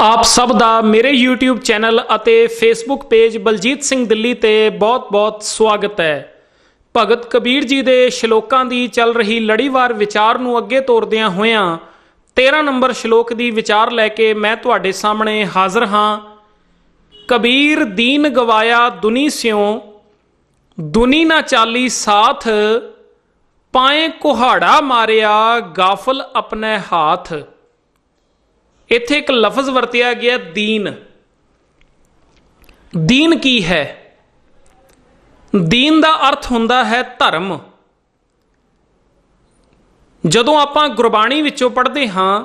आप सब ਦਾ ਮੇਰੇ YouTube ਚੈਨਲ ਅਤੇ Facebook ਪੇਜ ਬਲਜੀਤ ਸਿੰਘ ਦਿੱਲੀ ਤੇ ਬਹੁਤ-ਬਹੁਤ ਸਵਾਗਤ ਹੈ। ਭਗਤ ਕਬੀਰ ਜੀ ਦੇ ਸ਼ਲੋਕਾਂ ਦੀ ਚੱਲ ਰਹੀ ਲੜੀਵਾਰ ਵਿਚਾਰ ਨੂੰ ਅੱਗੇ ਤੋਰਦਿਆਂ ਹੋਇਆਂ 13 ਨੰਬਰ ਸ਼ਲੋਕ ਦੀ ਵਿਚਾਰ ਲੈ ਕੇ ਮੈਂ ਤੁਹਾਡੇ ਸਾਹਮਣੇ ਹਾਜ਼ਰ ਹਾਂ। ਕਬੀਰ ਦੀਨ ਗਵਾਇਆ ਦੁਨੀ ਸਿਉ ਦੁਨੀ ਨਾ ਚਾਲੀ ਸਾਥ ਪਾਏ ਕੁਹਾੜਾ ਮਾਰਿਆ ਗਾਫਲ ਆਪਣੇ ਹਾਥ। ਇੱਥੇ ਇੱਕ ਲਫ਼ਜ਼ ਵਰਤਿਆ ਗਿਆ ਦੀਨ। ਦੀਨ ਕੀ ਹੈ? ਦੀਨ ਦਾ ਅਰਥ ਹੁੰਦਾ ਹੈ ਧਰਮ। ਜਦੋਂ ਆਪਾਂ ਗੁਰਬਾਣੀ ਵਿੱਚੋਂ ਪੜ੍ਹਦੇ ਹਾਂ,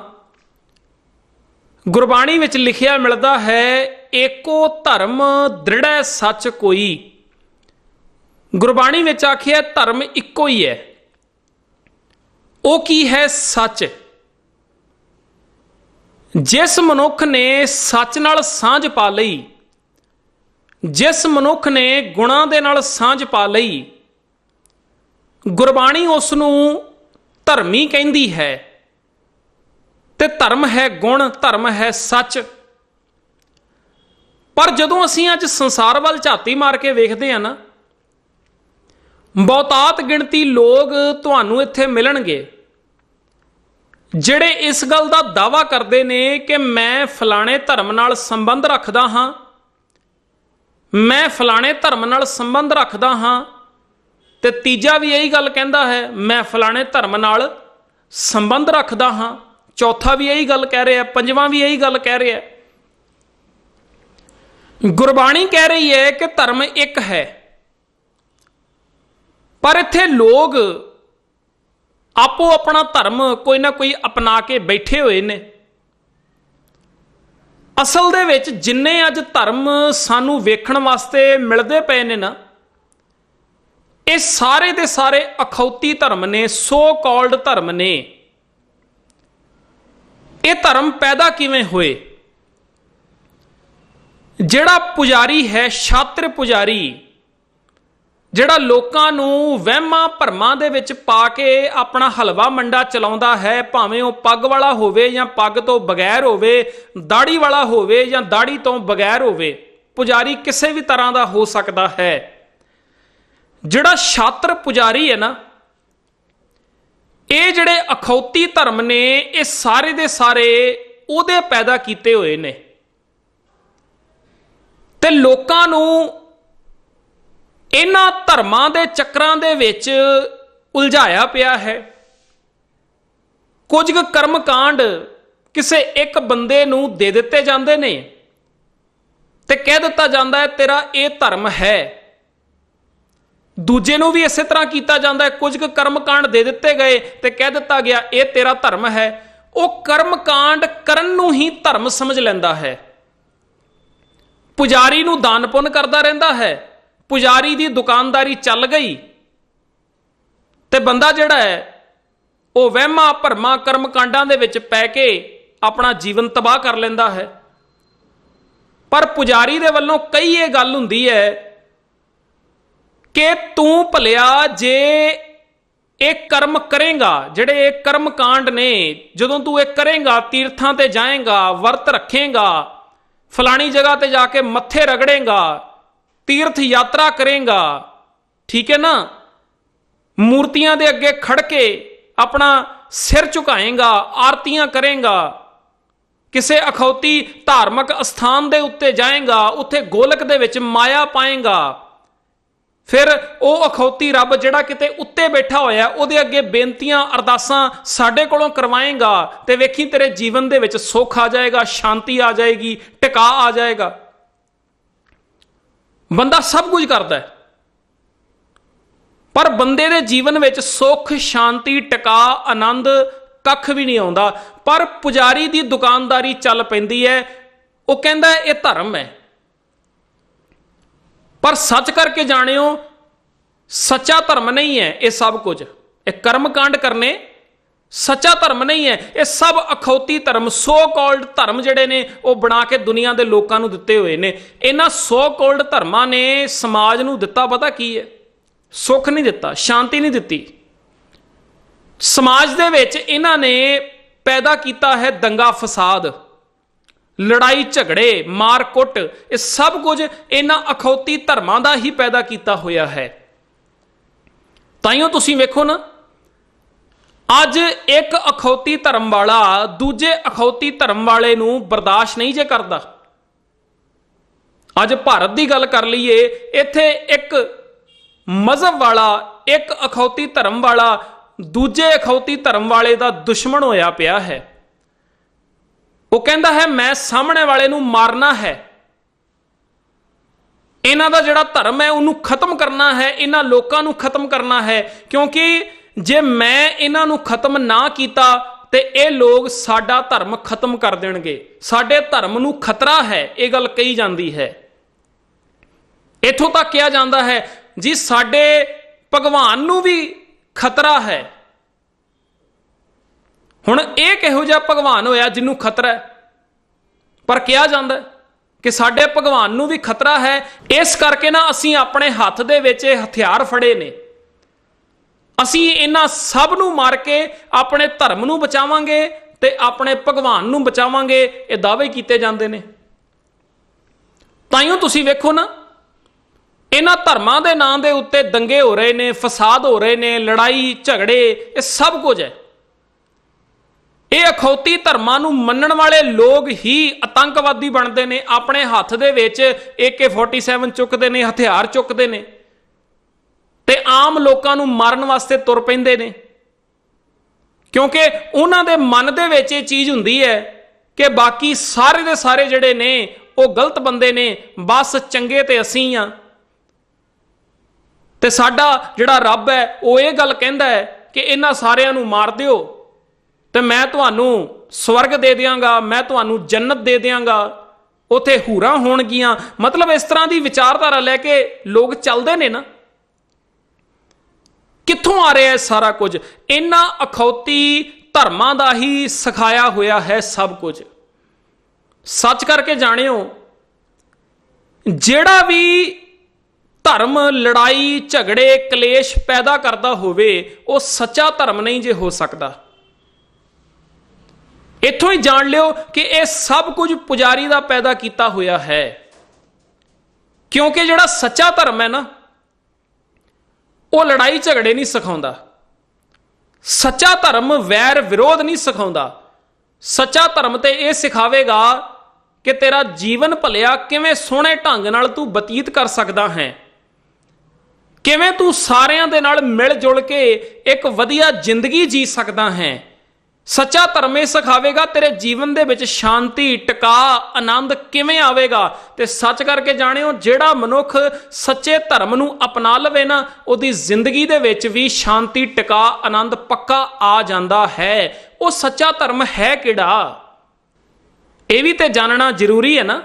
ਗੁਰਬਾਣੀ ਵਿੱਚ ਲਿਖਿਆ ਮਿਲਦਾ ਹੈ ਏਕੋ ਧਰਮ ਦ੍ਰਿੜੈ ਸੱਚ ਕੋਈ। ਗੁਰਬਾਣੀ ਵਿੱਚ ਆਖਿਆ ਧਰਮ ਇੱਕੋ ਹੀ ਹੈ। ਉਹ ਕੀ ਹੈ? ਸੱਚ। ਜਿਸ ਮਨੁੱਖ ਨੇ ਸੱਚ ਨਾਲ ਸਾਂਝ ਪਾ ਲਈ, ਜਿਸ ਮਨੁੱਖ ਨੇ ਗੁਣਾਂ ਦੇ ਨਾਲ ਸਾਂਝ ਪਾ ਲਈ, ਗੁਰਬਾਣੀ ਉਸ ਨੂੰ ਧਰਮੀ ਕਹਿੰਦੀ ਹੈ। ਤੇ ਧਰਮ ਹੈ ਗੁਣ, ਧਰਮ ਹੈ ਸੱਚ। ਪਰ ਜਦੋਂ ਅਸੀਂ ਅੱਜ ਸੰਸਾਰ ਵੱਲ ਝਾਤੀ ਮਾਰ ਕੇ ਵੇਖਦੇ ਹਾਂ ਨਾ, ਬਹੁਤਾਤ ਗਿਣਤੀ ਲੋਕ ਤੁਹਾਨੂੰ ਇੱਥੇ ਮਿਲਣਗੇ ਜਿਹੜੇ ਇਸ ਗੱਲ ਦਾ ਦਾਅਵਾ ਕਰਦੇ ਨੇ ਕਿ ਮੈਂ ਫਲਾਣੇ ਧਰਮ ਨਾਲ ਸੰਬੰਧ ਰੱਖਦਾ ਹਾਂ, ਮੈਂ ਫਲਾਣੇ ਧਰਮ ਨਾਲ ਸੰਬੰਧ ਰੱਖਦਾ ਹਾਂ, ਤੇ ਤੀਜਾ ਵੀ ਇਹੀ ਗੱਲ ਕਹਿੰਦਾ ਹੈ ਮੈਂ ਫਲਾਣੇ ਧਰਮ ਨਾਲ ਸੰਬੰਧ ਰੱਖਦਾ ਹਾਂ, ਚੌਥਾ ਵੀ ਇਹੀ ਗੱਲ ਕਹਿ ਰਿਹਾ, ਪੰਜਵਾਂ ਵੀ ਇਹੀ ਗੱਲ ਕਹਿ ਰਿਹਾ। ਗੁਰਬਾਣੀ ਕਹਿ ਰਹੀ ਹੈ ਕਿ ਧਰਮ ਇੱਕ ਹੈ, ਪਰ ਇੱਥੇ ਲੋਕ ਆਪੋ ਆਪਣਾ ਧਰਮ ਕੋਈ ਨਾ ਕੋਈ ਅਪਣਾ ਕੇ ਬੈਠੇ ਹੋਏ ਨੇ। ਅਸਲ ਦੇ ਵਿੱਚ ਜਿੰਨੇ ਅੱਜ ਧਰਮ ਸਾਨੂੰ ਵੇਖਣ ਵਾਸਤੇ ਮਿਲਦੇ ਪਏ ਨੇ ਨਾ, ਇਹ ਸਾਰੇ ਦੇ ਸਾਰੇ ਅਖੌਤੀ ਧਰਮ ਨੇ, ਸੋ ਕਾਲਡ ਧਰਮ ਨੇ। ਇਹ ਧਰਮ ਪੈਦਾ ਕਿਵੇਂ ਹੋਏ? ਜਿਹੜਾ ਪੁਜਾਰੀ ਹੈ, ਸ਼ਾਤਰ ਪੁਜਾਰੀ, ਜਿਹੜਾ ਲੋਕਾਂ ਨੂੰ ਵਹਿਮਾਂ ਭਰਮਾਂ ਦੇ ਵਿੱਚ ਪਾ ਕੇ ਆਪਣਾ ਹਲਵਾ ਮੰਡਾ ਚਲਾਉਂਦਾ ਹੈ, ਭਾਵੇਂ ਉਹ ਪੱਗ ਵਾਲਾ ਹੋਵੇ ਜਾਂ ਪੱਗ ਤੋਂ ਬਗੈਰ ਹੋਵੇ, ਦਾੜੀ ਵਾਲਾ ਹੋਵੇ ਜਾਂ ਦਾੜੀ ਤੋਂ ਬਗੈਰ ਹੋਵੇ, ਪੁਜਾਰੀ ਕਿਸੇ ਵੀ ਤਰ੍ਹਾਂ ਦਾ ਹੋ ਸਕਦਾ ਹੈ। ਜਿਹੜਾ ਸ਼ਾਤਰ ਪੁਜਾਰੀ ਹੈ ਨਾ, ਇਹ ਜਿਹੜੇ ਅਖੌਤੀ ਧਰਮ ਨੇ, ਇਹ ਸਾਰੇ ਦੇ ਸਾਰੇ ਉਹਦੇ ਪੈਦਾ ਕੀਤੇ ਹੋਏ ਨੇ ਤੇ ਲੋਕਾਂ ਨੂੰ ਇਹਨਾਂ ਧਰਮਾਂ ਦੇ ਚੱਕਰਾਂ ਦੇ ਵਿੱਚ ਉਲਝਾਇਆ ਪਿਆ ਹੈ। ਕੁਝ ਕੁ ਕਰਮ ਕਾਂਡ ਕਿਸੇ ਇੱਕ ਬੰਦੇ ਨੂੰ ਦੇ ਦਿੱਤੇ ਜਾਂਦੇ ਨੇ ਤੇ ਕਹਿ ਦਿੱਤਾ ਜਾਂਦਾ ਹੈ ਤੇਰਾ ਇਹ ਧਰਮ ਹੈ। ਦੂਜੇ ਨੂੰ ਵੀ ਇਸੇ ਤਰ੍ਹਾਂ ਕੀਤਾ ਜਾਂਦਾ ਹੈ। ਕੁਝ ਕੁ ਕਰਮ ਕਾਂਡ ਦੇ ਦਿੱਤੇ ਗਏ ਤੇ ਕਹਿ ਦਿੱਤਾ ਗਿਆ ਇਹ ਤੇਰਾ ਧਰਮ ਹੈ। ਉਹ ਕਰਮ ਕਾਂਡ ਕਰਨ ਨੂੰ ਹੀ ਧਰਮ ਸਮਝ ਲੈਂਦਾ ਹੈ। ਪੁਜਾਰੀ ਨੂੰ ਦਾਨ ਪੁੰਨ ਕਰਦਾ ਰਹਿੰਦਾ ਹੈ, ਪੁਜਾਰੀ ਦੀ ਦੁਕਾਨਦਾਰੀ ਚੱਲ ਗਈ ਤੇ ਬੰਦਾ ਜਿਹੜਾ ਹੈ ਉਹ ਵਹਿਮਾਂ ਭਰਮਾਂ ਕਰਮ ਕਾਂਡਾਂ ਦੇ ਵਿੱਚ ਪੈ ਕੇ ਆਪਣਾ ਜੀਵਨ ਤਬਾਹ ਕਰ ਲੈਂਦਾ ਹੈ। ਪਰ ਪੁਜਾਰੀ ਦੇ ਵੱਲੋਂ ਕਈ ਇਹ ਗੱਲ ਹੁੰਦੀ ਹੈ ਕਿ ਤੂੰ ਭਲਿਆ ਜੇ ਇਹ ਕਰਮ ਕਰੇਗਾ, ਜਿਹੜੇ ਇਹ ਕਰਮ ਕਾਂਡ ਨੇ, ਜਦੋਂ ਤੂੰ ਇਹ ਕਰੇਗਾ, ਤੀਰਥਾਂ ਤੇ ਜਾਏਗਾ, ਵਰਤ ਰੱਖੇਗਾ, ਫਲਾਣੀ ਜਗ੍ਹਾ ਤੇ ਜਾ ਕੇ ਮੱਥੇ ਰਗੜੇਗਾ, ਤੀਰਥ ਯਾਤਰਾ ਕਰੇਗਾ, ਠੀਕ ਹੈ ਨਾ, ਮੂਰਤੀਆਂ ਦੇ ਅੱਗੇ ਖੜ ਕੇ ਆਪਣਾ ਸਿਰ ਝੁਕਾਏਗਾ, ਆਰਤੀਆਂ ਕਰੇਗਾ, ਕਿਸੇ ਅਖੌਤੀ ਧਾਰਮਿਕ ਅਸਥਾਨ ਦੇ ਉੱਤੇ ਜਾਏਗਾ, ਉੱਥੇ ਗੋਲਕ ਦੇ ਵਿੱਚ ਮਾਇਆ ਪਾਏਗਾ, ਫਿਰ ਉਹ ਅਖੌਤੀ ਰੱਬ ਜਿਹੜਾ ਕਿਤੇ ਉੱਤੇ ਬੈਠਾ ਹੋਇਆ ਉਹਦੇ ਅੱਗੇ ਬੇਨਤੀਆਂ ਅਰਦਾਸਾਂ ਸਾਡੇ ਕੋਲੋਂ ਕਰਵਾਏਗਾ ਤੇ ਵੇਖੀ ਤੇਰੇ ਜੀਵਨ ਦੇ ਵਿੱਚ ਸੁੱਖ ਆ ਜਾਏਗਾ, ਸ਼ਾਂਤੀ ਆ ਜਾਏਗੀ, ਟਿਕਾ ਆ ਜਾਏਗਾ। ਬੰਦਾ ਸਭ ਕੁਝ ਕਰਦਾ ਹੈ, ਪਰ ਬੰਦੇ ਦੇ ਜੀਵਨ ਵਿੱਚ ਸੁੱਖ, ਸ਼ਾਂਤੀ, ਟਿਕਾ, ਆਨੰਦ ਕੱਖ ਵੀ ਨਹੀਂ ਆਉਂਦਾ। ਪਰ ਪੁਜਾਰੀ ਦੀ ਦੁਕਾਨਦਾਰੀ ਚੱਲ ਪੈਂਦੀ ਹੈ। ਉਹ ਕਹਿੰਦਾ ਇਹ ਧਰਮ ਹੈ, ਪਰ ਸੱਚ ਕਰਕੇ ਜਾਣਿਓ ਸੱਚਾ ਧਰਮ ਨਹੀਂ ਹੈ ਇਹ ਸਭ ਕੁਝ। ਇਹ ਕਰਮ ਕਾਂਡ ਕਰਨੇ ਸੱਚਾ ਧਰਮ ਨਹੀਂ ਹੈ। ਇਹ ਸਭ ਅਖੌਤੀ ਧਰਮ, ਸੋ ਕਾਲਡ ਧਰਮ ਜਿਹੜੇ ਨੇ ਉਹ ਬਣਾ ਕੇ ਦੁਨੀਆ ਦੇ ਲੋਕਾਂ ਨੂੰ ਦਿੱਤੇ ਹੋਏ ਨੇ। ਇਹਨਾਂ ਸੋ ਕਾਲਡ ਧਰਮਾਂ ਨੇ ਸਮਾਜ ਨੂੰ ਦਿੱਤਾ ਪਤਾ ਕੀ ਹੈ? ਸੁੱਖ ਨਹੀਂ ਦਿੱਤਾ, ਸ਼ਾਂਤੀ ਨਹੀਂ ਦਿੱਤੀ। ਸਮਾਜ ਦੇ ਵਿੱਚ ਇਹਨਾਂ ਨੇ ਪੈਦਾ ਕੀਤਾ ਹੈ ਦੰਗਾ ਫਸਾਦ, ਲੜਾਈ ਝਗੜੇ, ਮਾਰ ਕੁੱਟ, ਇਹ ਸਭ ਕੁਝ ਇਹਨਾਂ ਅਖੌਤੀ ਧਰਮਾਂ ਦਾ ਹੀ ਪੈਦਾ ਕੀਤਾ ਹੋਇਆ ਹੈ। ਤਾਈਓ ਤੁਸੀਂ ਵੇਖੋ ਨਾ, ਅੱਜ ਇੱਕ ਅਖੌਤੀ ਧਰਮ ਵਾਲਾ ਦੂਜੇ ਅਖੌਤੀ ਧਰਮ ਵਾਲੇ ਨੂੰ ਬਰਦਾਸ਼ਤ ਨਹੀਂ ਜੇ ਕਰਦਾ। ਅੱਜ ਭਾਰਤ ਦੀ ਗੱਲ ਕਰ ਲਈਏ, ਇੱਥੇ ਇੱਕ ਮਜ਼ਹਬ ਵਾਲਾ, ਇੱਕ ਅਖੌਤੀ ਧਰਮ ਵਾਲਾ ਦੂਜੇ ਅਖੌਤੀ ਧਰਮ ਵਾਲੇ ਦਾ ਦੁਸ਼ਮਣ ਹੋਇਆ ਪਿਆ ਹੈ। ਉਹ ਕਹਿੰਦਾ ਹੈ ਮੈਂ ਸਾਹਮਣੇ ਵਾਲੇ ਨੂੰ ਮਾਰਨਾ ਹੈ, ਇਹਨਾਂ ਦਾ ਜਿਹੜਾ ਧਰਮ ਹੈ ਉਹਨੂੰ ਖਤਮ ਕਰਨਾ ਹੈ, ਇਹਨਾਂ ਲੋਕਾਂ ਨੂੰ ਖਤਮ ਕਰਨਾ ਹੈ, ਕਿਉਂਕਿ ਜੇ ਮੈਂ ਇਹਨਾਂ ਨੂੰ ਖਤਮ ਨਾ ਕੀਤਾ ਤੇ ਇਹ ਲੋਕ ਸਾਡਾ ਧਰਮ ਖਤਮ ਕਰ ਦੇਣਗੇ, ਸਾਡੇ ਧਰਮ ਨੂੰ ਖਤਰਾ ਹੈ, ਇਹ ਗੱਲ ਕਹੀ ਜਾਂਦੀ ਹੈ। ਇੱਥੋਂ ਤੱਕ ਕਿਹਾ ਜਾਂਦਾ ਹੈ ਜੀ ਸਾਡੇ ਭਗਵਾਨ ਨੂੰ ਵੀ ਖਤਰਾ ਹੈ। ਹੁਣ ਇਹ ਕਿਹੋ ਜਿਹਾ ਭਗਵਾਨ ਹੋਇਆ ਜਿਹਨੂੰ ਖਤਰਾ ਹੈ? ਪਰ ਕਿਹਾ ਜਾਂਦਾ ਕਿ ਸਾਡੇ ਭਗਵਾਨ ਨੂੰ ਵੀ ਖਤਰਾ ਹੈ। ਇਸ ਕਰਕੇ ਨਾ ਅਸੀਂ ਆਪਣੇ ਹੱਥ ਦੇ ਵਿੱਚ ਇਹ ਹਥਿਆਰ ਫੜੇ ਨੇ, ਅਸੀਂ ਇਹਨਾਂ ਸਭ ਨੂੰ ਮਾਰ ਕੇ ਆਪਣੇ ਧਰਮ ਨੂੰ ਬਚਾਵਾਂਗੇ ਤੇ ਆਪਣੇ ਭਗਵਾਨ ਨੂੰ ਬਚਾਵਾਂਗੇ, ਇਹ ਦਾਅਵੇ ਕੀਤੇ ਜਾਂਦੇ ਨੇ। ਤਾਈਓ ਤੁਸੀਂ ਵੇਖੋ ਨਾ, ਇਹਨਾਂ ਧਰਮਾਂ ਦੇ ਨਾਂ ਦੇ ਉੱਤੇ ਦੰਗੇ ਹੋ ਰਹੇ ਨੇ, ਫਸਾਦ ਹੋ ਰਹੇ ਨੇ, ਲੜਾਈ ਝਗੜੇ, ਇਹ ਸਭ ਕੁਝ ਹੈ। ਇਹ ਅਖੌਤੀ ਧਰਮਾਂ ਨੂੰ ਮੰਨਣ ਵਾਲੇ ਲੋਕ ਹੀ ਆਤੰਕਵਾਦੀ ਬਣਦੇ ਨੇ, ਆਪਣੇ ਹੱਥ ਦੇ ਵਿੱਚ AK-47 ਚੁੱਕਦੇ ਨੇ, ਹਥਿਆਰ ਚੁੱਕਦੇ ਨੇ ਤੇ ਆਮ ਲੋਕਾਂ ਨੂੰ ਮਾਰਨ ਵਾਸਤੇ ਤੁਰ ਪੈਂਦੇ ਨੇ, ਕਿਉਂਕਿ ਉਹਨਾਂ ਦੇ ਮਨ ਦੇ ਵਿੱਚ ਇਹ ਚੀਜ਼ ਹੁੰਦੀ ਹੈ ਕਿ ਬਾਕੀ ਸਾਰੇ ਦੇ ਸਾਰੇ ਜਿਹੜੇ ਨੇ ਉਹ ਗਲਤ ਬੰਦੇ ਨੇ, ਬਸ ਚੰਗੇ ਤੇ ਅਸੀਂ ਆ। ਤੇ ਸਾਡਾ ਜਿਹੜਾ ਰੱਬ ਹੈ ਉਹ ਇਹ ਗੱਲ ਕਹਿੰਦਾ ਹੈ ਕਿ ਇਹਨਾਂ ਸਾਰਿਆਂ ਨੂੰ ਮਾਰ ਦਿਓ ਤੇ ਮੈਂ ਤੁਹਾਨੂੰ ਸਵਰਗ ਦੇ ਦਿਆਂਗਾ, ਮੈਂ ਤੁਹਾਨੂੰ ਜੰਨਤ ਦੇ ਦਿਆਂਗਾ, ਉੱਥੇ ਹੂਰਾਂ ਹੋਣਗੀਆਂ। ਮਤਲਬ ਇਸ ਤਰ੍ਹਾਂ ਦੀ ਵਿਚਾਰਧਾਰਾ ਲੈ ਕੇ ਲੋਕ ਚੱਲਦੇ ਨੇ ਨਾ। ਕਿੱਥੋਂ ਆ ਰਿਹਾ ਹੈ ਸਾਰਾ ਕੁਝ? ਇਹਨਾਂ ਅਖੌਤੀ ਧਰਮਾਂ ਦਾ ਹੀ ਸਿਖਾਇਆ ਹੋਇਆ ਹੈ ਸਭ ਕੁਝ। ਸੱਚ ਕਰਕੇ ਜਾਣਿਓ, ਜਿਹੜਾ ਵੀ ਧਰਮ ਲੜਾਈ ਝਗੜੇ ਕਲੇਸ਼ ਪੈਦਾ ਕਰਦਾ ਹੋਵੇ ਉਹ ਸੱਚਾ ਧਰਮ ਨਹੀਂ ਜੇ ਹੋ ਸਕਦਾ। ਇੱਥੋਂ ਹੀ ਜਾਣ ਲਿਓ ਕਿ ਇਹ ਸਭ ਕੁਝ ਪੁਜਾਰੀ ਦਾ ਪੈਦਾ ਕੀਤਾ ਹੋਇਆ ਹੈ, ਕਿਉਂਕਿ ਜਿਹੜਾ ਸੱਚਾ ਧਰਮ ਹੈ ਨਾ ਉਹ ਲੜਾਈ ਝਗੜੇ ਨਹੀਂ ਸਿਖਾਉਂਦਾ। ਸੱਚਾ ਧਰਮ ਵੈਰ ਵਿਰੋਧ ਨਹੀਂ ਸਿਖਾਉਂਦਾ। ਸੱਚਾ ਧਰਮ ਤੇ ਇਹ ਸਿਖਾਵੇਗਾ ਕਿ ਤੇਰਾ ਜੀਵਨ ਭਲਿਆ ਕਿਵੇਂ ਸੋਹਣੇ ਢੰਗ ਨਾਲ ਤੂੰ ਬਤੀਤ ਕਰ ਸਕਦਾ ਹੈ, ਕਿਵੇਂ ਤੂੰ ਸਾਰਿਆਂ ਦੇ ਨਾਲ ਮਿਲ ਜੁਲ ਕੇ ਇੱਕ ਵਧੀਆ ਜ਼ਿੰਦਗੀ ਜੀ ਸਕਦਾ ਹੈ। ਸੱਚਾ ਧਰਮ ਇਹ ਸਿਖਾਵੇਗਾ ਤੇਰੇ ਜੀਵਨ ਦੇ ਵਿੱਚ ਸ਼ਾਂਤੀ, ਟਿਕਾ, ਆਨੰਦ ਕਿਵੇਂ ਆਵੇਗਾ। ਤੇ ਸੱਚ ਕਰਕੇ ਜਾਣਿਓ, ਜਿਹੜਾ ਮਨੁੱਖ ਸੱਚੇ ਧਰਮ ਨੂੰ ਅਪਣਾ ਲਵੇ ਨਾ, ਉਹਦੀ ਜ਼ਿੰਦਗੀ ਦੇ ਵਿੱਚ ਵੀ ਸ਼ਾਂਤੀ, ਟਿਕਾ, ਆਨੰਦ ਪੱਕਾ ਆ ਜਾਂਦਾ ਹੈ। ਉਹ ਸੱਚਾ ਧਰਮ ਹੈ ਕਿਹੜਾ, ਇਹ ਵੀ ਤੇ ਜਾਣਨਾ ਜ਼ਰੂਰੀ ਹੈ ਨਾ।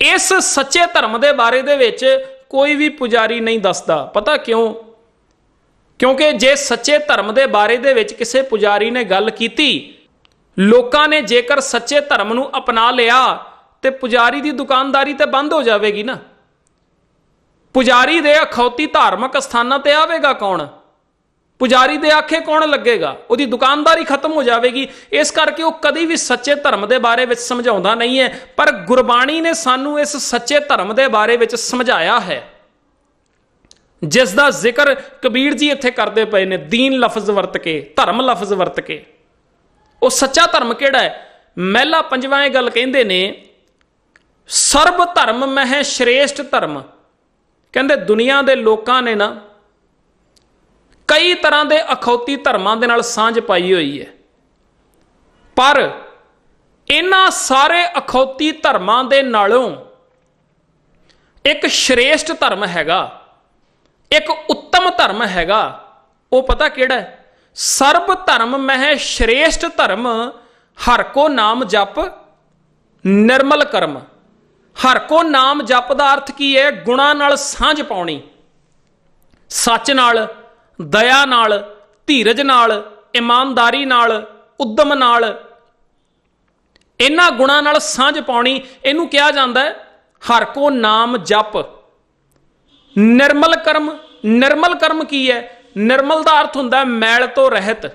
ਇਸ ਸੱਚੇ ਧਰਮ ਦੇ ਬਾਰੇ ਦੇ ਵਿੱਚ ਕੋਈ ਵੀ ਪੁਜਾਰੀ ਨਹੀਂ ਦੱਸਦਾ। ਪਤਾ ਕਿਉਂ? ਕਿਉਂਕਿ ਜੇ ਸੱਚੇ ਧਰਮ ਦੇ ਬਾਰੇ ਦੇ ਵਿੱਚ ਕਿਸੇ ਪੁਜਾਰੀ ਨੇ ਗੱਲ ਕੀਤੀ, ਲੋਕਾਂ ਨੇ ਜੇਕਰ ਸੱਚੇ ਧਰਮ ਨੂੰ ਅਪਣਾ ਲਿਆ ਤੇ ਪੁਜਾਰੀ ਦੀ ਦੁਕਾਨਦਾਰੀ ਤੇ ਬੰਦ ਹੋ ਜਾਵੇਗੀ ਨਾ। ਪੁਜਾਰੀ ਦੇ ਅਖੌਤੀ ਧਾਰਮਿਕ ਸਥਾਨਾਂ ਤੇ ਆਵੇਗਾ ਕੌਣ? ਪੁਜਾਰੀ ਦੇ ਆਖੇ ਕੌਣ ਲੱਗੇਗਾ? ਉਹਦੀ ਦੁਕਾਨਦਾਰੀ ਖਤਮ ਹੋ ਜਾਵੇਗੀ। ਇਸ ਕਰਕੇ ਉਹ ਕਦੀ ਵੀ ਸੱਚੇ ਧਰਮ ਦੇ ਬਾਰੇ ਵਿੱਚ ਸਮਝਾਉਂਦਾ ਨਹੀਂ ਹੈ। ਪਰ ਗੁਰਬਾਣੀ ਨੇ ਸਾਨੂੰ ਇਸ ਸੱਚੇ ਧਰਮ ਦੇ ਬਾਰੇ ਵਿੱਚ ਸਮਝਾਇਆ ਹੈ, ਜਿਸ ਦਾ ਜ਼ਿਕਰ ਕਬੀਰ ਜੀ ਇੱਥੇ ਕਰਦੇ ਪਏ ਨੇ, ਦੀਨ ਲਫ਼ਜ਼ ਵਰਤ ਕੇ, ਧਰਮ ਲਫ਼ਜ਼ ਵਰਤ ਕੇ। ਉਹ ਸੱਚਾ ਧਰਮ ਕਿਹੜਾ ਹੈ? ਮਹਿਲਾ ਪੰਜਵਾਂ ਇਹ ਗੱਲ ਕਹਿੰਦੇ ਨੇ, ਸਰਬ ਧਰਮ ਮਹਿ ਸ਼੍ਰੇਸ਼ਟ ਧਰਮ। ਕਹਿੰਦੇ ਦੁਨੀਆ ਦੇ ਲੋਕਾਂ ਨੇ ਨਾ ਕਈ ਤਰ੍ਹਾਂ ਦੇ ਅਖੌਤੀ ਧਰਮਾਂ ਦੇ ਨਾਲ ਸਾਂਝ ਪਾਈ ਹੋਈ ਹੈ, ਪਰ ਇਹਨਾਂ ਸਾਰੇ ਅਖੌਤੀ ਧਰਮਾਂ ਦੇ ਨਾਲੋਂ ਇੱਕ ਸ਼੍ਰੇਸ਼ਟ ਧਰਮ ਹੈਗਾ, ਇੱਕ ਉੱਤਮ ਧਰਮ ਹੈਗਾ। ਉਹ ਪਤਾ ਕਿਹੜਾ ਹੈ? ਸਰਬ ਧਰਮ ਮਹਿ ਸ਼੍ਰੇਸ਼ਟ ਧਰਮ, ਹਰ ਕੋ ਨਾਮ ਜਪ ਨਿਰਮਲ ਕਰਮ। ਹਰ ਕੋ ਨਾਮ ਜਪ ਦਾ ਅਰਥ ਕੀ ਹੈ? ਗੁਣਾਂ ਨਾਲ ਸਾਂਝ ਪਾਉਣੀ, ਸੱਚ ਨਾਲ, ਦਇਆ ਨਾਲ, ਧੀਰਜ ਨਾਲ, ਇਮਾਨਦਾਰੀ ਨਾਲ, ਉਦਮ ਨਾਲ, ਇਹਨਾਂ ਗੁਣਾਂ ਨਾਲ ਸਾਂਝ ਪਾਉਣੀ। ਇਹਨੂੰ ਕਿਹਾ ਜਾਂਦਾ ਹੈ ਹਰ ਕੋ ਨਾਮ ਜਪ ਨਿਰਮਲ ਕਰਮ। ਨਿਰਮਲ ਕਰਮ ਕੀ ਹੈ? ਨਿਰਮਲ ਦਾ ਅਰਥ ਹੁੰਦਾ ਮੈਲ ਤੋਂ ਰਹਿਤ।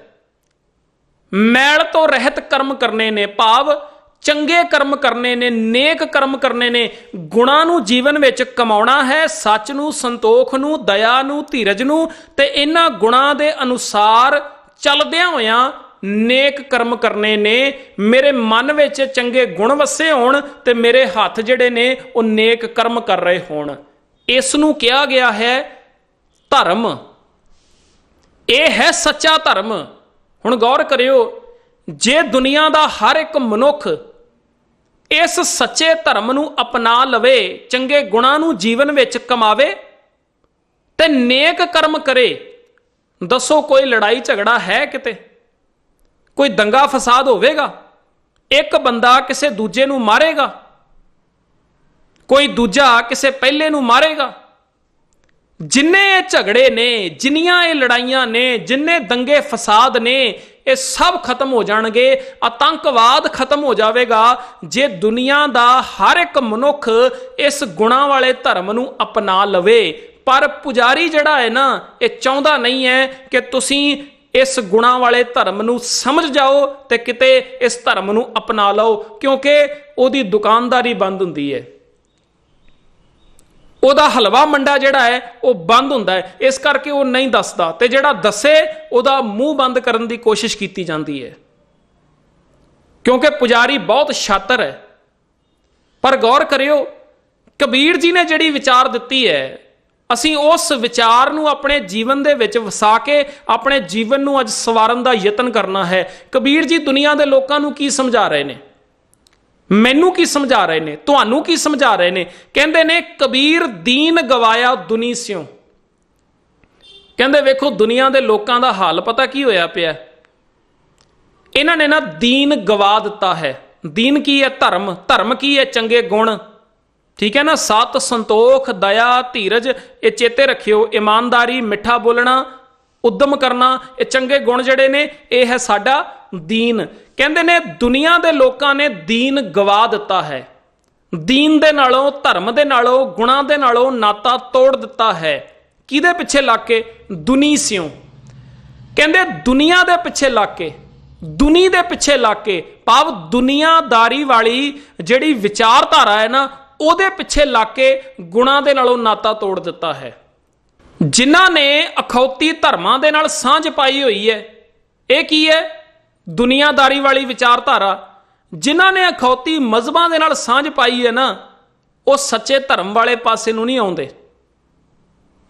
ਮੈਲ ਤੋਂ ਰਹਿਤ ਕਰਮ ਕਰਨੇ ਨੇ, ਭਾਵ ਚੰਗੇ ਕਰਮ ਕਰਨੇ ਨੇ, ਨੇਕ ਕਰਮ ਕਰਨੇ ਨੇ, ਗੁਣਾਂ ਨੂੰ ਜੀਵਨ ਵਿੱਚ ਕਮਾਉਣਾ ਹੈ, ਸੱਚ ਨੂੰ, ਸੰਤੋਖ ਨੂੰ, ਦਇਆ ਨੂੰ, ਧੀਰਜ ਨੂੰ, ਤੇ ਇਹਨਾਂ ਗੁਣਾਂ ਦੇ ਅਨੁਸਾਰ ਚੱਲਦਿਆਂ ਹੋਇਆਂ ਨੇਕ ਕਰਮ ਕਰਨੇ ਨੇ। ਮੇਰੇ ਮਨ ਵਿੱਚ ਚੰਗੇ ਗੁਣ ਵਸੇ ਹੋਣ ਤੇ ਮੇਰੇ ਹੱਥ ਜਿਹੜੇ ਨੇ ਉਹ ਨੇਕ ਕਰਮ ਕਰ ਰਹੇ ਹੋਣ। ਇਸ ਨੂੰ ਕਿਹਾ ਗਿਆ ਹੈ ਧਰਮ। ਇਹ ਹੈ ਸੱਚਾ ਧਰਮ। ਹੁਣ ਗੌਰ ਕਰਿਓ, ਜੇ ਦੁਨੀਆ ਦਾ ਹਰ ਇੱਕ ਮਨੁੱਖ ਇਸ ਸੱਚੇ ਧਰਮ ਨੂੰ ਅਪਣਾ ਲਵੇ, ਚੰਗੇ ਗੁਣਾਂ ਨੂੰ ਜੀਵਨ ਵਿੱਚ ਕਮਾਵੇ ਤੇ ਨੇਕ ਕਰਮ ਕਰੇ, ਦੱਸੋ ਕੋਈ ਲੜਾਈ ਝਗੜਾ ਹੈ ਕਿਤੇ? ਕੋਈ ਦੰਗਾ ਫਸਾਦ ਹੋਵੇਗਾ? ਇੱਕ ਬੰਦਾ ਕਿਸੇ ਦੂਜੇ ਨੂੰ ਮਾਰੇਗਾ? ਕੋਈ ਦੂਜਾ ਕਿਸੇ ਪਹਿਲੇ ਨੂੰ ਮਾਰੇਗਾ? ਜਿੰਨੇ ਇਹ ਝਗੜੇ ਨੇ, ਜਿੰਨੀਆਂ ਇਹ ਲੜਾਈਆਂ ਨੇ, ਜਿੰਨੇ ਦੰਗੇ ਫਸਾਦ ਨੇ, ਇਹ ਸਭ ਖਤਮ ਹੋ ਜਾਣਗੇ। ਆਤੰਕਵਾਦ ਖਤਮ ਹੋ ਜਾਵੇਗਾ ਜੇ ਦੁਨੀਆ ਦਾ ਹਰ ਇੱਕ ਮਨੁੱਖ ਇਸ ਗੁਣਾਂ ਵਾਲੇ ਧਰਮ ਨੂੰ ਅਪਣਾ ਲਵੇ। ਪਰ ਪੁਜਾਰੀ ਜਿਹੜਾ ਹੈ ਨਾ, ਇਹ ਚਾਹੁੰਦਾ ਨਹੀਂ ਹੈ ਕਿ ਤੁਸੀਂ ਇਸ ਗੁਣਾਂ ਵਾਲੇ ਧਰਮ ਨੂੰ ਸਮਝ ਜਾਓ ਤੇ ਕਿਤੇ ਇਸ ਧਰਮ ਨੂੰ ਅਪਣਾ ਲਓ, ਕਿਉਂਕਿ ਉਹਦੀ ਦੁਕਾਨਦਾਰੀ ਬੰਦ ਹੁੰਦੀ ਹੈ, ਉਹਦਾ ਹਲਵਾ ਮੰਡਾ ਜਿਹੜਾ ਹੈ ਉਹ ਬੰਦ ਹੁੰਦਾ ਹੈ। ਇਸ ਕਰਕੇ ਉਹ ਨਹੀਂ ਦੱਸਦਾ, ਤੇ ਜਿਹੜਾ ਦੱਸੇ ਉਹਦਾ ਮੂੰਹ ਬੰਦ ਕਰਨ ਦੀ ਕੋਸ਼ਿਸ਼ ਕੀਤੀ ਜਾਂਦੀ ਹੈ, ਕਿਉਂਕਿ ਪੁਜਾਰੀ ਬਹੁਤ ਸ਼ਾਤਰ ਹੈ। ਪਰ ਗੌਰ ਕਰਿਓ, ਕਬੀਰ ਜੀ ਨੇ ਜਿਹੜੀ ਵਿਚਾਰ ਦਿੱਤੀ ਹੈ, ਅਸੀਂ ਉਸ ਵਿਚਾਰ ਨੂੰ ਆਪਣੇ ਜੀਵਨ ਦੇ ਵਿੱਚ ਵਸਾ ਕੇ ਆਪਣੇ ਜੀਵਨ ਨੂੰ ਅੱਜ ਸਵਾਰਨ ਦਾ ਯਤਨ ਕਰਨਾ ਹੈ। ਕਬੀਰ ਜੀ ਦੁਨੀਆ ਦੇ ਲੋਕਾਂ ਨੂੰ ਕੀ ਸਮਝਾ ਰਹੇ ਨੇ? ਮੈਨੂੰ ਕੀ ਸਮਝਾ ਰਹੇ ਨੇ? ਤੁਹਾਨੂੰ ਕੀ ਸਮਝਾ ਰਹੇ ਨੇ? ਕਹਿੰਦੇ ਨੇ ਕਬੀਰ ਦੀਨ ਗਵਾਇਆ ਦੁਨੀ ਸਿਉ। ਕਹਿੰਦੇ ਵੇਖੋ ਦੁਨੀਆ ਦੇ ਲੋਕਾਂ ਦਾ ਹਾਲ ਪਤਾ ਕੀ ਹੋਇਆ ਪਿਆ? ਇਹਨਾਂ ਨੇ ਨਾ ਦੀਨ ਗਵਾ ਦਿੱਤਾ ਹੈ। ਦੀਨ ਕੀ ਹੈ? ਧਰਮ। ਧਰਮ ਕੀ ਹੈ? ਚੰਗੇ ਗੁਣ। ਠੀਕ ਹੈ ਨਾ? ਸਤ, ਸੰਤੋਖ, ਦਇਆ, ਧੀਰਜ, ਇਹ ਚੇਤੇ ਰੱਖਿਓ। ਇਮਾਨਦਾਰੀ, ਮਿੱਠਾ ਬੋਲਣਾ, ਉਦਮ ਕਰਨਾ, ਇਹ ਚੰਗੇ ਗੁਣ ਜਿਹੜੇ ਨੇ, ਇਹ ਹੈ ਸਾਡਾ ਦੀਨ। ਕਹਿੰਦੇ ਨੇ ਦੁਨੀਆ ਦੇ ਲੋਕਾਂ ਨੇ ਦੀਨ ਗਵਾ ਦਿੱਤਾ ਹੈ। ਦੀਨ ਦੇ ਨਾਲੋਂ, ਧਰਮ ਦੇ ਨਾਲੋਂ, ਗੁਣਾਂ ਦੇ ਨਾਲੋਂ ਨਾਤਾ ਤੋੜ ਦਿੱਤਾ ਹੈ। ਕਿਹਦੇ ਪਿੱਛੇ ਲੱਗ ਕੇ? ਦੁਨੀ ਸਿਉ। ਕਹਿੰਦੇ ਦੁਨੀਆ ਦੇ ਪਿੱਛੇ ਲੱਗ ਕੇ, ਦੁਨੀ ਦੇ ਪਿੱਛੇ ਲੱਗ ਕੇ, ਭਾਵ ਦੁਨੀਆਦਾਰੀ ਵਾਲੀ ਜਿਹੜੀ ਵਿਚਾਰਧਾਰਾ ਹੈ ਨਾ, ਉਹਦੇ ਪਿੱਛੇ ਲੱਗ ਕੇ ਗੁਣਾਂ ਦੇ ਨਾਲੋਂ ਨਾਤਾ ਤੋੜ ਦਿੱਤਾ ਹੈ। ਜਿਨ੍ਹਾਂ ਨੇ ਅਖੌਤੀ ਧਰਮਾਂ ਦੇ ਨਾਲ ਸਾਂਝ ਪਾਈ ਹੋਈ ਹੈ, ਇਹ ਕੀ ਹੈ? ਦੁਨੀਆਦਾਰੀ ਵਾਲੀ ਵਿਚਾਰਧਾਰਾ। ਜਿਨ੍ਹਾਂ ਨੇ ਅਖੌਤੀ ਮਜ਼ਹਬਾਂ ਦੇ ਨਾਲ ਸਾਂਝ ਪਾਈ ਹੈ ਨਾ, ਉਹ ਸੱਚੇ ਧਰਮ ਵਾਲੇ ਪਾਸੇ ਨੂੰ ਨਹੀਂ ਆਉਂਦੇ।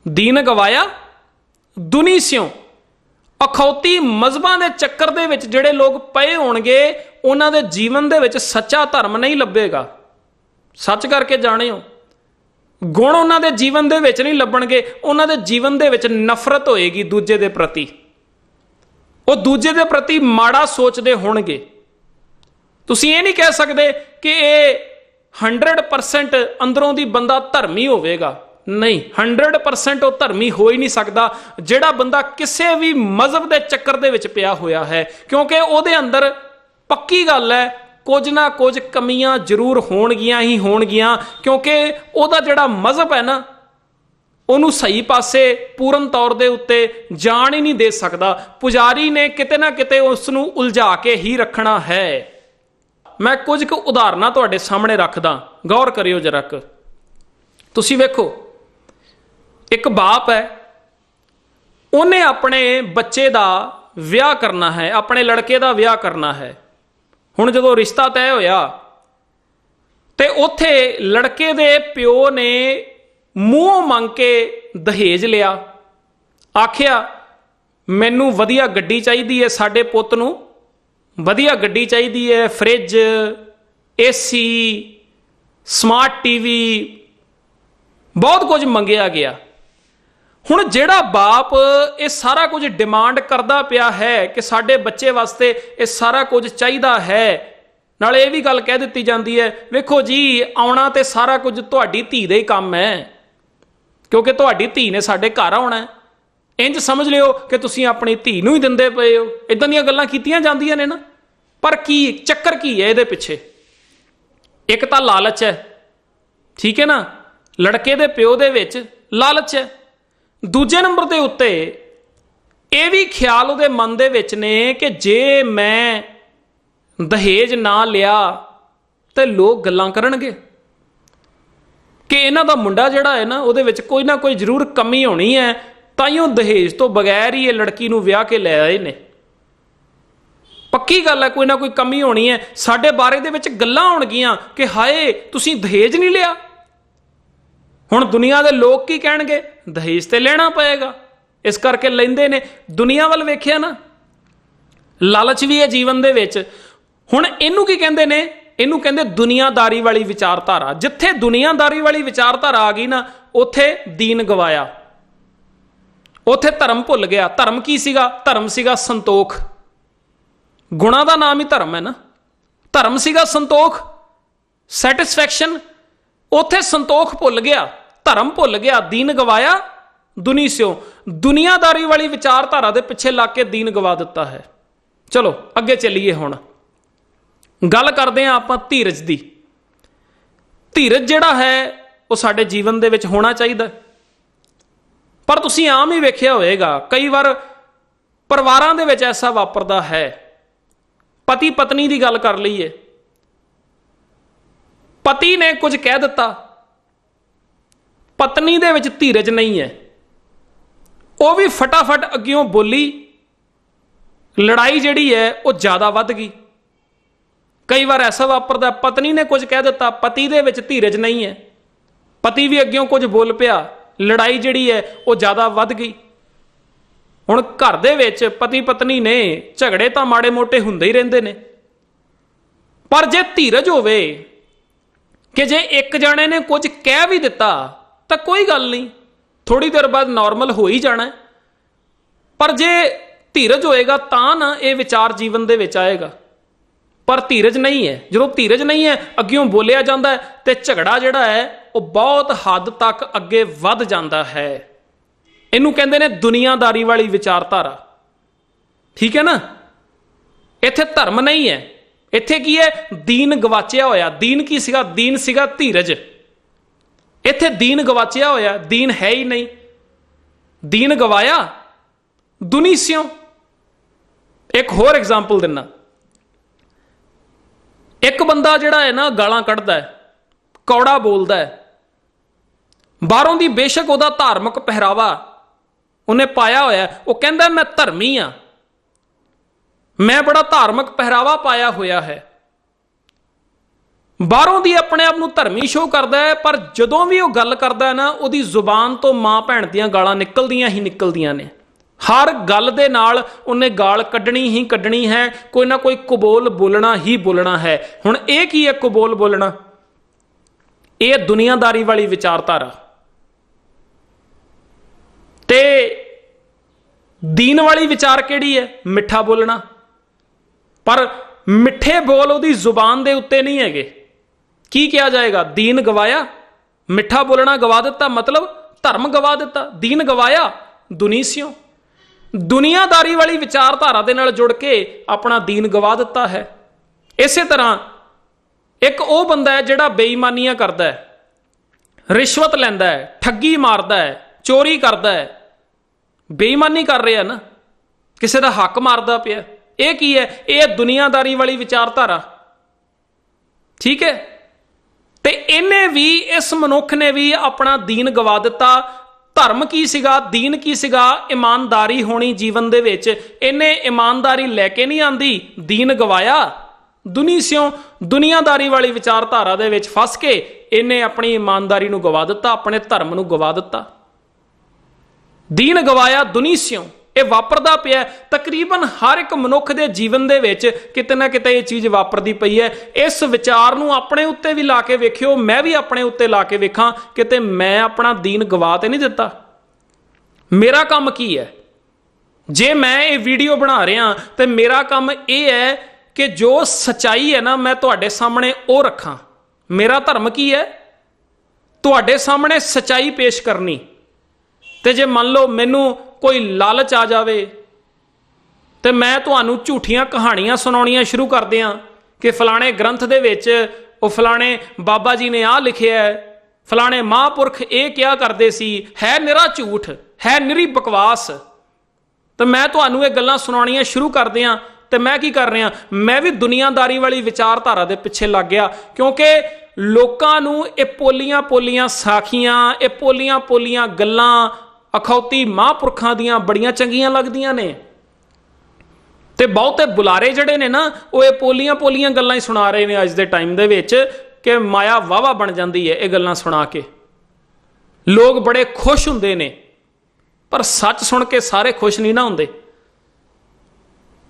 ਦੀਨ ਗਵਾਇਆ ਦੁਨੀ ਸਿਉ। ਅਖੌਤੀ ਮਜ਼ਹਬਾਂ ਦੇ ਚੱਕਰ ਦੇ ਵਿੱਚ ਜਿਹੜੇ ਲੋਕ ਪਏ ਹੋਣਗੇ, ਉਹਨਾਂ ਦੇ ਜੀਵਨ ਦੇ ਵਿੱਚ ਸੱਚਾ ਧਰਮ ਨਹੀਂ ਲੱਭੇਗਾ। ਸੱਚ ਕਰਕੇ ਜਾਣਿਓ, ਗੁਣ ਉਹਨਾਂ ਦੇ ਜੀਵਨ ਦੇ ਵਿੱਚ ਨਹੀਂ ਲੱਭਣਗੇ। ਉਹਨਾਂ ਦੇ ਜੀਵਨ ਦੇ ਵਿੱਚ ਨਫ਼ਰਤ ਹੋਏਗੀ ਦੂਜੇ ਦੇ ਪ੍ਰਤੀ। ਉਹ ਦੂਜੇ ਦੇ ਪ੍ਰਤੀ ਮਾੜਾ ਸੋਚਦੇ ਹੋਣਗੇ। ਤੁਸੀਂ ਇਹ ਨਹੀਂ ਕਹਿ ਸਕਦੇ ਕਿ ਇਹ 100% ਅੰਦਰੋਂ ਦੀ ਬੰਦਾ ਧਰਮੀ ਹੋਵੇਗਾ। ਨਹੀਂ, 100% ਉਹ ਧਰਮੀ ਹੋ ਹੀ ਨਹੀਂ ਸਕਦਾ ਜਿਹੜਾ ਬੰਦਾ ਕਿਸੇ ਵੀ ਮਜ਼ਹਬ ਦੇ ਚੱਕਰ ਦੇ ਵਿੱਚ ਪਿਆ ਹੋਇਆ ਹੈ, ਕਿਉਂਕਿ ਉਹਦੇ ਅੰਦਰ ਪੱਕੀ ਗੱਲ ਹੈ ਕੁਝ ਨਾ ਕੁਝ ਕਮੀਆਂ ਜ਼ਰੂਰ ਹੋਣਗੀਆਂ ਹੀ ਹੋਣਗੀਆਂ, ਕਿਉਂਕਿ ਉਹਦਾ ਜਿਹੜਾ ਮਜ਼ਹਬ ਹੈ ਨਾ, ਉਹਨੂੰ ਸਹੀ ਪਾਸੇ ਪੂਰਨ ਤੌਰ ਦੇ ਉੱਤੇ ਜਾਣ ਹੀ ਨਹੀਂ ਦੇ ਸਕਦਾ। ਪੁਜਾਰੀ ਨੇ ਕਿਤੇ ਨਾ ਕਿਤੇ ਉਸ ਨੂੰ ਉਲਝਾ ਕੇ ਹੀ ਰੱਖਣਾ ਹੈ। ਮੈਂ ਕੁਝ ਕੁ ਉਦਾਹਰਨਾਂ ਤੁਹਾਡੇ ਸਾਹਮਣੇ ਰੱਖਦਾ, ਗੌਰ ਕਰਿਓ ਜਰਾ ਕੁ। ਤੁਸੀਂ ਵੇਖੋ, ਇੱਕ ਬਾਪ ਹੈ, ਉਹਨੇ ਆਪਣੇ ਬੱਚੇ ਦਾ ਵਿਆਹ ਕਰਨਾ ਹੈ, ਆਪਣੇ ਲੜਕੇ ਦਾ ਵਿਆਹ ਕਰਨਾ ਹੈ। ਹੁਣ ਜਦੋਂ ਰਿਸ਼ਤਾ ਤੈਅ ਹੋਇਆ ਤੇ ਉੱਥੇ ਲੜਕੇ ਦੇ ਪਿਓ ਨੇ ਮੂੰਹੋਂ ਮੰਗ ਕੇ ਦਹੇਜ ਲਿਆ। ਆਖਿਆ ਮੈਨੂੰ ਵਧੀਆ ਗੱਡੀ ਚਾਹੀਦੀ ਹੈ, ਸਾਡੇ ਪੁੱਤ ਨੂੰ ਵਧੀਆ ਗੱਡੀ ਚਾਹੀਦੀ ਹੈ, ਫਰਿੱਜ, ਏਸੀ, ਸਮਾਰਟ ਟੀਵੀ, ਬਹੁਤ ਕੁਝ ਮੰਗਿਆ ਗਿਆ। ਹੁਣ ਜਿਹੜਾ ਬਾਪ ਇਹ ਸਾਰਾ ਕੁਝ ਡਿਮਾਂਡ ਕਰਦਾ ਪਿਆ ਹੈ ਕਿ ਸਾਡੇ ਬੱਚੇ ਵਾਸਤੇ ਇਹ ਸਾਰਾ ਕੁਝ ਚਾਹੀਦਾ ਹੈ, ਨਾਲੇ ਇਹ ਵੀ ਗੱਲ ਕਹਿ ਦਿੱਤੀ ਜਾਂਦੀ ਹੈ, ਵੇਖੋ ਜੀ ਆਉਣਾ ਤੇ ਸਾਰਾ ਕੁਝ ਤੁਹਾਡੀ ਧੀ ਦਾ ਹੀ ਕੰਮ ਹੈ, ਕਿਉਂਕਿ ਤੁਹਾਡੀ ਧੀ ਨੇ ਸਾਡੇ ਘਰ ਆਉਣਾ। ਇੰਜ ਸਮਝ ਲਿਓ ਕਿ ਤੁਸੀਂ ਆਪਣੀ ਧੀ ਨੂੰ ਹੀ ਦਿੰਦੇ ਪਏ ਹੋ। ਇਦਾਂ ਦੀਆਂ ਗੱਲਾਂ ਕੀਤੀਆਂ ਜਾਂਦੀਆਂ ਨੇ ਨਾ। ਪਰ ਕੀ ਚੱਕਰ ਕੀ ਹੈ ਇਹਦੇ ਪਿੱਛੇ? ਇੱਕ ਤਾਂ ਲਾਲਚ ਹੈ, ਠੀਕ ਹੈ ਨਾ, ਲੜਕੇ ਦੇ ਪਿਓ ਦੇ ਵਿੱਚ ਲਾਲਚ ਹੈ। ਦੂਜੇ ਨੰਬਰ ਦੇ ਉੱਤੇ ਇਹ ਵੀ ਖਿਆਲ ਉਹਦੇ ਮਨ ਦੇ ਵਿੱਚ ਨੇ ਕਿ ਜੇ ਮੈਂ ਦਹੇਜ ਨਾ ਲਿਆ ਤੇ ਲੋਕ ਗੱਲਾਂ ਕਰਨਗੇ ਕਿ ਇਹਨਾਂ ਦਾ ਮੁੰਡਾ ਜਿਹੜਾ ਹੈ ਨਾ ਉਹਦੇ ਵਿੱਚ ਕੋਈ ਨਾ ਕੋਈ ਜ਼ਰੂਰ ਕਮੀ ਹੋਣੀ ਹੈ, ਤਾਈਓ ਦਹੇਜ ਤੋਂ ਬਗੈਰ ਹੀ ਇਹ ਲੜਕੀ ਨੂੰ ਵਿਆਹ ਕੇ ਲੈ ਆਏ ਨੇ। ਪੱਕੀ ਗੱਲ ਹੈ, ਕੋਈ ਨਾ ਕੋਈ ਕਮੀ ਹੋਣੀ ਹੈ। ਸਾਡੇ ਬਾਰੇ ਦੇ ਵਿੱਚ ਗੱਲਾਂ ਹੋਣਗੀਆਂ ਕਿ ਹਾਏ ਤੁਸੀਂ ਦਹੇਜ ਨਹੀਂ ਲਿਆ। ਹੁਣ ਦੁਨੀਆ ਦੇ ਲੋਕ ਕੀ ਕਹਿਣਗੇ? ਦਹੇਜ ਤੇ ਲੈਣਾ ਪਏਗਾ, ਇਸ ਕਰਕੇ ਲੈਂਦੇ ਨੇ। ਦੁਨੀਆ ਵੱਲ ਵੇਖਿਆ ਨਾ, ਲਾਲਚ ਵੀ ਹੈ ਜੀਵਨ ਦੇ ਵਿੱਚ। ਹੁਣ ਇਹਨੂੰ ਕੀ ਕਹਿੰਦੇ ਨੇ? ਇਹਨੂੰ ਕਹਿੰਦੇ ਦੁਨੀਆਦਾਰੀ ਵਾਲੀ ਵਿਚਾਰਧਾਰਾ। ਜਿੱਥੇ ਦੁਨੀਆਦਾਰੀ ਵਾਲੀ ਵਿਚਾਰਧਾਰਾ ਆ ਗਈ ਨਾ, ਉੱਥੇ ਦੀਨ ਗਵਾਇਆ, ਉੱਥੇ ਧਰਮ ਭੁੱਲ ਗਿਆ। ਧਰਮ ਕੀ ਸੀਗਾ? ਧਰਮ ਸੀਗਾ ਸੰਤੋਖ। ਗੁਣਾ ਦਾ ਨਾਮ ਹੀ ਧਰਮ ਹੈ ਨਾ। ਧਰਮ ਸੀਗਾ ਸੰਤੋਖ, ਸੈਟਿਸਫੈਕਸ਼ਨ। ਉੱਥੇ ਸੰਤੋਖ ਭੁੱਲ ਗਿਆ, ਧਰਮ ਭੁੱਲ ਗਿਆ, ਦੀਨ ਗਵਾਇਆ। ਦੁਨੀ ਸਿਓ ਦੁਨੀਆਦਾਰੀ ਵਾਲੀ ਵਿਚਾਰਧਾਰਾ ਦੇ ਪਿੱਛੇ ਲੱਗ ਕੇ ਦੀਨ ਗਵਾ ਦਿੱਤਾ ਹੈ। ਚਲੋ ਅੱਗੇ ਚੱਲੀਏ। ਹੁਣ ਗੱਲ ਕਰਦੇ ਹਾਂ ਆਪਾਂ ਧੀਰਜ ਦੀ। ਧੀਰਜ ਜਿਹੜਾ ਹੈ ਉਹ ਸਾਡੇ ਜੀਵਨ ਦੇ ਵਿੱਚ ਹੋਣਾ ਚਾਹੀਦਾ। ਪਰ ਤੁਸੀਂ ਆਮ ਹੀ ਵੇਖਿਆ ਹੋਵੇਗਾ, ਕਈ ਵਾਰ ਪਰਿਵਾਰਾਂ ਦੇ ਵਿੱਚ ਐਸਾ ਵਾਪਰਦਾ ਹੈ। ਪਤੀ ਪਤਨੀ ਦੀ ਗੱਲ ਕਰ ਲਈਏ, ਪਤੀ ਨੇ ਕੁਝ ਕਹਿ ਦਿੱਤਾ, ਪਤਨੀ ਦੇ ਵਿੱਚ ਧੀਰਜ ਨਹੀਂ ਹੈ, ਉਹ ਵੀ ਫਟਾਫਟ ਅੱਗਿਓਂ ਬੋਲੀ, ਲੜਾਈ ਜਿਹੜੀ ਹੈ ਉਹ ਜ਼ਿਆਦਾ ਵੱਧ ਗਈ। ਕਈ ਵਾਰ ਐਸਾ ਵਾਪਰਦਾ, ਪਤਨੀ ਨੇ ਕੁਝ ਕਹਿ ਦਿੱਤਾ, ਪਤੀ ਦੇ ਵਿੱਚ ਧੀਰਜ ਨਹੀਂ ਹੈ, ਪਤੀ ਵੀ ਅੱਗਿਓਂ ਕੁਝ ਬੋਲ ਪਿਆ, ਲੜਾਈ ਜਿਹੜੀ ਹੈ ਉਹ ਜ਼ਿਆਦਾ ਵੱਧ ਗਈ। ਹੁਣ ਘਰ ਦੇ ਵਿੱਚ ਪਤੀ ਪਤਨੀ ਨੇ ਝਗੜੇ ਤਾਂ ਮਾੜੇ ਮੋਟੇ ਹੁੰਦੇ ਹੀ ਰਹਿੰਦੇ ਨੇ, ਪਰ ਜੇ ਧੀਰਜ ਹੋਵੇ ਕਿ ਜੇ ਇੱਕ ਜਾਣੇ ਨੇ ਕੁਝ ਕਹਿ ਵੀ ਦਿੱਤਾ ਤਾਂ ਕੋਈ ਗੱਲ ਨਹੀਂ, ਥੋੜੀ ਦੇਰ ਬਾਅਦ ਨਾਰਮਲ ਹੋ ਹੀ ਜਾਣਾ। ਪਰ ਜੇ ਧੀਰਜ ਹੋਏਗਾ ਤਾਂ ਨਾ ਇਹ ਵਿਚਾਰ ਜੀਵਨ ਦੇ ਵਿੱਚ ਆਏਗਾ। ਪਰ ਧੀਰਜ ਨਹੀਂ ਹੈ। ਜਦੋਂ ਧੀਰਜ ਨਹੀਂ ਹੈ, ਅੱਗਿਓਂ ਬੋਲਿਆ ਜਾਂਦਾ ਤੇ ਝਗੜਾ ਜਿਹੜਾ ਹੈ ਉਹ ਬਹੁਤ ਹੱਦ ਤੱਕ ਅੱਗੇ ਵੱਧ ਜਾਂਦਾ ਹੈ। ਇਹਨੂੰ ਕਹਿੰਦੇ ਨੇ ਦੁਨੀਆਦਾਰੀ ਵਾਲੀ ਵਿਚਾਰਧਾਰਾ। ਠੀਕ ਹੈ ਨਾ। ਇੱਥੇ ਧਰਮ ਨਹੀਂ ਹੈ, ਇੱਥੇ ਕੀ ਹੈ? ਦੀਨ ਗਵਾਚਿਆ ਹੋਇਆ। ਦੀਨ ਕੀ ਸੀਗਾ? ਦੀਨ ਸੀਗਾ ਧੀਰਜ। ਇੱਥੇ ਦੀਨ ਗਵਾਚਿਆ ਹੋਇਆ, ਦੀਨ ਹੈ ਹੀ ਨਹੀਂ। ਦੀਨ ਗਵਾਇਆ ਦੁਨੀ ਸਿਓ। ਇੱਕ ਹੋਰ ਐਗਜ਼ਾਮਪਲ ਦਿੰਨਾ। ਇੱਕ ਬੰਦਾ ਜਿਹੜਾ ਹੈ ਨਾ ਗਾਲਾਂ ਕੱਢਦਾ ਹੈ, ਕੌੜਾ ਬੋਲਦਾ ਹੈ, ਬਾਹਰੋਂ ਦੀ ਬੇਸ਼ੱਕ ਉਹਦਾ ਧਾਰਮਿਕ ਪਹਿਰਾਵਾ ਉਹਨੇ ਪਾਇਆ ਹੋਇਆ, ਉਹ ਕਹਿੰਦਾ ਮੈਂ ਧਰਮੀ ਆ, ਮੈਂ ਬੜਾ ਧਾਰਮਿਕ ਪਹਿਰਾਵਾ ਪਾਇਆ ਹੋਇਆ ਹੈ, ਬਾਹਰੋਂ ਦੀ ਆਪਣੇ ਆਪ ਨੂੰ ਧਰਮੀ ਸ਼ੋਅ ਕਰਦਾ ਹੈ। ਪਰ ਜਦੋਂ ਵੀ ਉਹ ਗੱਲ ਕਰਦਾ ਹੈ ਨਾ, ਉਹਦੀ ਜ਼ੁਬਾਨ ਤੋਂ ਮਾਂ ਭੈਣ ਦੀਆਂ ਗਾਲਾਂ ਨਿਕਲਦੀਆਂ ਹੀ ਨਿਕਲਦੀਆਂ ਨੇ। ਹਰ ਗੱਲ ਦੇ ਨਾਲ ਉਹਨੇ ਗਾਲ ਕੱਢਣੀ ਹੀ ਕੱਢਣੀ ਹੈ, ਕੋਈ ਨਾ ਕੋਈ ਕਬੋਲ ਬੋਲਣਾ ਹੀ ਬੋਲਣਾ ਹੈ। ਹੁਣ ਇਹ ਕੀ ਹੈ ਕਬੋਲ ਬੋਲਣਾ? ਇਹ ਦੁਨੀਆਦਾਰੀ ਵਾਲੀ ਵਿਚਾਰਧਾਰਾ। ਤੇ ਦੀਨ ਵਾਲੀ ਵਿਚਾਰ ਕਿਹੜੀ ਹੈ? ਮਿੱਠਾ ਬੋਲਣਾ। ਪਰ ਮਿੱਠੇ ਬੋਲ ਉਹਦੀ ਜ਼ੁਬਾਨ ਦੇ ਉੱਤੇ ਨਹੀਂ ਹੈਗੇ। ਕੀ ਕਿਹਾ ਜਾਏਗਾ? ਦੀਨ ਗਵਾਇਆ, ਮਿੱਠਾ ਬੋਲਣਾ ਗਵਾ ਦਿੱਤਾ, ਮਤਲਬ ਧਰਮ ਗਵਾ ਦਿੱਤਾ। ਦੀਨ ਗਵਾਇਆ ਦੁਨੀ ਸਿਓ। ਦੁਨੀਆਦਾਰੀ ਵਾਲੀ ਵਿਚਾਰਧਾਰਾ ਦੇ ਨਾਲ ਜੁੜ ਕੇ ਆਪਣਾ ਦੀਨ ਗਵਾ ਦਿੱਤਾ ਹੈ। ਇਸੇ ਤਰ੍ਹਾਂ ਇੱਕ ਉਹ ਬੰਦਾ ਹੈ ਜਿਹੜਾ ਬੇਈਮਾਨੀਆਂ ਕਰਦਾ ਹੈ, ਰਿਸ਼ਵਤ ਲੈਂਦਾ ਹੈ, ਠੱਗੀ ਮਾਰਦਾ ਹੈ, ਚੋਰੀ ਕਰਦਾ ਹੈ, ਬੇਈਮਾਨੀ ਕਰ ਰਿਹਾ ਨਾ, ਕਿਸੇ ਦਾ ਹੱਕ ਮਾਰਦਾ ਪਿਆ। ਇਹ ਕੀ ਹੈ? ਇਹ ਦੁਨੀਆਦਾਰੀ ਵਾਲੀ ਵਿਚਾਰਧਾਰਾ। ਠੀਕ ਹੈ। ਤੇ ਇਹਨੇ ਵੀ, ਇਸ ਮਨੁੱਖ ਨੇ ਵੀ ਆਪਣਾ ਦੀਨ ਗਵਾ ਦਿੱਤਾ। ਧਰਮ ਕੀ ਸੀਗਾ? ਦੀਨ ਕੀ ਸੀਗਾ? ਇਮਾਨਦਾਰੀ ਹੋਣੀ ਜੀਵਨ ਦੇ ਵਿੱਚ। ਇਹਨੇ ਇਮਾਨਦਾਰੀ ਲੈ ਕੇ ਨਹੀਂ ਆਂਦੀ, ਦੀਨ ਗਵਾਇਆ। ਦੁਨੀ ਸਿਓ ਦੁਨੀਆਦਾਰੀ ਵਾਲੀ ਵਿਚਾਰਧਾਰਾ ਦੇ ਵਿੱਚ ਫਸ ਕੇ ਇਹਨੇ ਆਪਣੀ ਇਮਾਨਦਾਰੀ ਨੂੰ ਗਵਾ ਦਿੱਤਾ, ਆਪਣੇ ਧਰਮ ਨੂੰ ਗਵਾ ਦਿੱਤਾ। ਦੀਨ ਗਵਾਇਆ ਦੁਨੀ ਸਿਓ। ਇਹ ਵਾਪਰਦਾ ਪਿਆ ਤਕਰੀਬਨ ਹਰ ਇੱਕ ਮਨੁੱਖ ਦੇ ਜੀਵਨ ਦੇ ਵਿੱਚ, ਕਿਤੇ ਨਾ ਕਿਤੇ ਇਹ ਚੀਜ਼ ਵਾਪਰਦੀ ਪਈ ਹੈ। ਇਸ ਵਿਚਾਰ ਨੂੰ ਆਪਣੇ ਉੱਤੇ ਵੀ ਲਾ ਕੇ ਵੇਖਿਓ, ਮੈਂ ਵੀ ਆਪਣੇ ਉੱਤੇ ਲਾ ਕੇ ਵੇਖਾਂ, ਕਿਤੇ ਮੈਂ ਆਪਣਾ ਦੀਨ ਗਵਾ ਤੇ ਨਹੀਂ ਦਿੱਤਾ। ਮੇਰਾ ਕੰਮ ਕੀ ਹੈ? ਜੇ ਮੈਂ ਇਹ ਵੀਡੀਓ ਬਣਾ ਰਿਹਾ ਤੇ ਮੇਰਾ ਕੰਮ ਇਹ ਹੈ ਕਿ ਜੋ ਸੱਚਾਈ ਹੈ ਨਾ, ਮੈਂ ਤੁਹਾਡੇ ਸਾਹਮਣੇ ਉਹ ਰੱਖਾਂ। ਮੇਰਾ ਧਰਮ ਕੀ ਹੈ? ਤੁਹਾਡੇ ਸਾਹਮਣੇ ਸੱਚਾਈ ਪੇਸ਼ ਕਰਨੀ। ਤੇ ਜੇ ਮੰਨ ਲਓ ਮੈਨੂੰ ਕੋਈ ਲਾਲਚ ਆ ਜਾਵੇ ਤੇ ਮੈਂ ਤੁਹਾਨੂੰ ਝੂਠੀਆਂ ਕਹਾਣੀਆਂ ਸੁਣਾਉਣੀਆਂ ਸ਼ੁਰੂ ਕਰ ਦਿਆਂ ਕਿ ਫਲਾਣੇ ਗ੍ਰੰਥ ਦੇ ਵਿੱਚ ਉਹ ਫਲਾਣੇ ਬਾਬਾ ਜੀ ਨੇ ਆਹ ਲਿਖਿਆ ਹੈ, ਫਲਾਣੇ ਮਹਾਂਪੁਰਖ ਇਹ ਕਿਹਾ ਕਰਦੇ ਸੀ, ਹੈ ਨਿਰਾ ਝੂਠ, ਹੈ ਨਿਰੀ ਬਕਵਾਸ, ਤੇ ਮੈਂ ਤੁਹਾਨੂੰ ਇਹ ਗੱਲਾਂ ਸੁਣਾਉਣੀਆਂ ਸ਼ੁਰੂ ਕਰ ਦਿਆਂ, ਤੇ ਮੈਂ ਕੀ ਕਰ ਰਿਹਾ, ਮੈਂ ਵੀ ਦੁਨੀਆਦਾਰੀ ਵਾਲੀ ਵਿਚਾਰਧਾਰਾ ਦੇ ਪਿੱਛੇ ਲੱਗ ਗਿਆ। ਕਿਉਂਕਿ ਲੋਕਾਂ ਨੂੰ ਇਹ ਪੋਲੀਆਂ ਪੋਲੀਆਂ ਸਾਖੀਆਂ, ਇਹ ਪੋਲੀਆਂ ਪੋਲੀਆਂ ਗੱਲਾਂ ਅਖੌਤੀ ਮਹਾਂਪੁਰਖਾਂ ਦੀਆਂ ਬੜੀਆਂ ਚੰਗੀਆਂ ਲੱਗਦੀਆਂ ਨੇ, ਤੇ ਬਹੁਤੇ ਬੁਲਾਰੇ ਜਿਹੜੇ ਨੇ ਨਾ, ਉਹ ਇਹ ਪੋਲੀਆਂ ਪੋਲੀਆਂ ਗੱਲਾਂ ਹੀ ਸੁਣਾ ਰਹੇ ਨੇ ਅੱਜ ਦੇ ਟਾਈਮ ਦੇ ਵਿੱਚ, ਕਿ ਮਾਇਆ ਵਾਹਵਾ ਬਣ ਜਾਂਦੀ ਹੈ ਇਹ ਗੱਲਾਂ ਸੁਣਾ ਕੇ। ਲੋਕ ਬੜੇ ਖੁਸ਼ ਹੁੰਦੇ ਨੇ, ਪਰ ਸੱਚ ਸੁਣ ਕੇ ਸਾਰੇ ਖੁਸ਼ ਨਹੀਂ ਨਾ ਹੁੰਦੇ।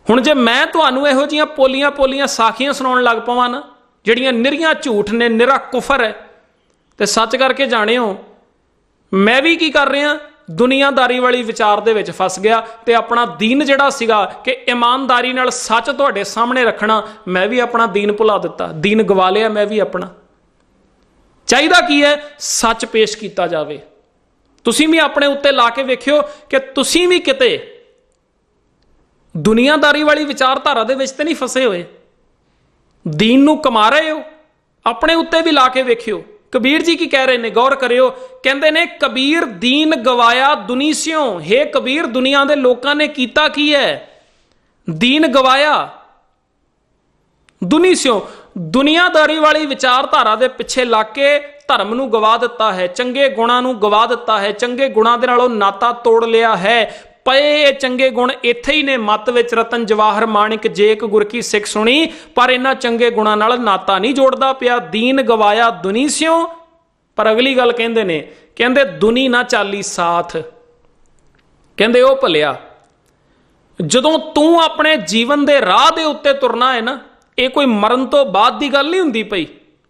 ਹੁਣ ਜੇ ਮੈਂ ਤੁਹਾਨੂੰ ਇਹੋ ਜਿਹੀਆਂ ਪੋਲੀਆਂ ਪੋਲੀਆਂ ਸਾਖੀਆਂ ਸੁਣਾਉਣ ਲੱਗ ਪਵਾਂ ਨਾ, ਜਿਹੜੀਆਂ ਨਿਰੀਆਂ ਝੂਠ ਨੇ, ਨਿਰਾ ਕੁਫਰ ਹੈ, ਤੇ ਸੱਚ ਕਰਕੇ ਜਾਣਿਓ ਮੈਂ ਵੀ ਕੀ ਕਰ ਰਿਹਾ, ਦੁਨੀਆਦਾਰੀ ਵਾਲੀ ਵਿਚਾਰ ਦੇ ਵਿੱਚ ਫਸ ਗਿਆ, ਤੇ ਆਪਣਾ ਦੀਨ ਜਿਹੜਾ ਸੀਗਾ ਕਿ ਇਮਾਨਦਾਰੀ ਨਾਲ ਸੱਚ ਤੁਹਾਡੇ ਸਾਹਮਣੇ ਰੱਖਣਾ, ਮੈਂ ਵੀ ਆਪਣਾ ਦੀਨ ਭੁਲਾ ਦਿੱਤਾ, ਦੀਨ ਗਵਾ ਲਿਆ ਮੈਂ ਵੀ ਆਪਣਾ। ਚਾਹੀਦਾ ਕੀ ਹੈ, ਸੱਚ ਪੇਸ਼ ਕੀਤਾ ਜਾਵੇ। ਤੁਸੀਂ ਵੀ ਆਪਣੇ ਉੱਤੇ ਲਾ ਕੇ ਵੇਖਿਓ ਕਿ ਤੁਸੀਂ ਵੀ ਕਿਤੇ ਦੁਨੀਆਦਾਰੀ ਵਾਲੀ ਵਿਚਾਰਧਾਰਾ ਦੇ ਵਿੱਚ ਤੇ ਨਹੀਂ ਫਸੇ ਹੋਏ, ਦੀਨ ਨੂੰ ਕਮਾ ਰਹੇ ਹੋ। ਆਪਣੇ ਉੱਤੇ ਵੀ ਲਾ ਕੇ ਵੇਖਿਓ। ਕਬੀਰ ਜੀ ਕੀ ਕਹਿ ਰਹੇ ਨੇ, ਗੌਰ ਕਰਿਓ। ਕਹਿੰਦੇ ਨੇ, ਕਬੀਰ ਦੀਨ ਗਵਾਇਆ ਦੁਨੀ ਸਿਓ। ਹੇ ਕਬੀਰ, ਦੁਨੀਆ ਦੇ ਲੋਕਾਂ ਨੇ ਕੀਤਾ ਕੀ ਹੈ, ਦੀਨ ਗਵਾਇਆ ਦੁਨੀ ਸਿਓ। ਦੁਨੀਆਦਾਰੀ ਵਾਲੀ ਵਿਚਾਰਧਾਰਾ ਦੇ ਪਿੱਛੇ ਲੱਗ ਕੇ ਧਰਮ ਨੂੰ ਗਵਾ ਦਿੱਤਾ ਹੈ, ਚੰਗੇ ਗੁਣਾਂ ਨੂੰ ਗਵਾ ਦਿੱਤਾ ਹੈ, ਚੰਗੇ ਗੁਣਾਂ ਦੇ ਨਾਲੋਂ ਨਾਤਾ ਤੋੜ ਲਿਆ ਹੈ। ਪਏ ਇਹ ਚੰਗੇ ਗੁਣ ਇੱਥੇ ਹੀ ਨੇ ਮੱਤ ਵਿੱਚ, ਰਤਨ ਜਵਾਹਰ ਮਾਣਿਕ ਜੇਕ ਗੁਰ ਕੀ ਸਿੱਖ ਸੁਣੀ, ਪਰ ਇਹਨਾਂ ਚੰਗੇ ਗੁਣਾਂ ਨਾਲ ਨਾਤਾ ਨਹੀਂ ਜੋੜਦਾ ਪਿਆ। ਦੀਨ ਗਵਾਇਆ ਦੁਨੀ ਸਿਓ। ਪਰ ਅਗਲੀ ਗੱਲ ਕਹਿੰਦੇ ਨੇ, ਕਹਿੰਦੇ ਦੁਨੀ ਨਾ ਚਾਲੀ ਸਾਥ। ਕਹਿੰਦੇ ਉਹ ਭਲਿਆ, ਜਦੋਂ ਤੂੰ ਆਪਣੇ ਜੀਵਨ ਦੇ ਰਾਹ ਦੇ ਉੱਤੇ ਤੁਰਨਾ ਹੈ ਨਾ, ਇਹ ਕੋਈ ਮਰਨ ਤੋਂ ਬਾਅਦ ਦੀ ਗੱਲ ਨਹੀਂ ਹੁੰਦੀ ਪਈ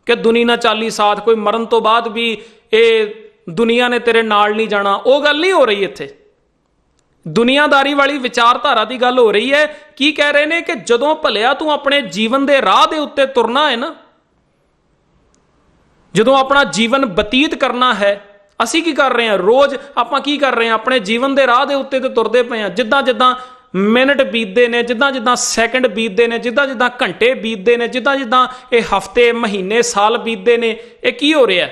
ਕਿ ਦੁਨੀ ਨਾ ਚਾਲੀ ਸਾਥ, ਕੋਈ ਮਰਨ ਤੋਂ ਬਾਅਦ ਵੀ ਇਹ ਦੁਨੀਆ ਨੇ ਤੇਰੇ ਨਾਲ ਨਹੀਂ ਜਾਣਾ, ਉਹ ਗੱਲ ਨਹੀਂ ਹੋ ਰਹੀ ਇੱਥੇ। ਦੁਨੀਆਦਾਰੀ ਵਾਲੀ ਵਿਚਾਰਧਾਰਾ ਦੀ ਗੱਲ ਹੋ ਰਹੀ ਹੈ। ਕੀ ਕਹਿ ਰਹੇ ਨੇ ਕਿ ਜਦੋਂ ਭਲਿਆ ਤੂੰ ਆਪਣੇ ਜੀਵਨ ਦੇ ਰਾਹ ਦੇ ਉੱਤੇ ਤੁਰਨਾ ਹੈ ਨਾ, ਜਦੋਂ ਆਪਣਾ ਜੀਵਨ ਬਤੀਤ ਕਰਨਾ ਹੈ, ਅਸੀਂ ਕੀ ਕਰ ਰਹੇ ਹਾਂ, ਰੋਜ਼ ਆਪਾਂ ਕੀ ਕਰ ਰਹੇ ਹਾਂ, ਆਪਣੇ ਜੀਵਨ ਦੇ ਰਾਹ ਦੇ ਉੱਤੇ ਤੇ ਤੁਰਦੇ ਪਏ ਹਾਂ। ਜਿੱਦਾਂ ਜਿੱਦਾਂ ਮਿੰਟ ਬੀਤਦੇ ਨੇ, ਜਿੱਦਾਂ ਜਿੱਦਾਂ ਸੈਕਿੰਡ ਬੀਤਦੇ ਨੇ, ਜਿੱਦਾਂ ਜਿੱਦਾਂ ਘੰਟੇ ਬੀਤਦੇ ਨੇ, ਜਿੱਦਾਂ ਜਿੱਦਾਂ ਇਹ ਹਫ਼ਤੇ ਮਹੀਨੇ ਸਾਲ ਬੀਤਦੇ ਨੇ, ਇਹ ਕੀ ਹੋ ਰਿਹਾ,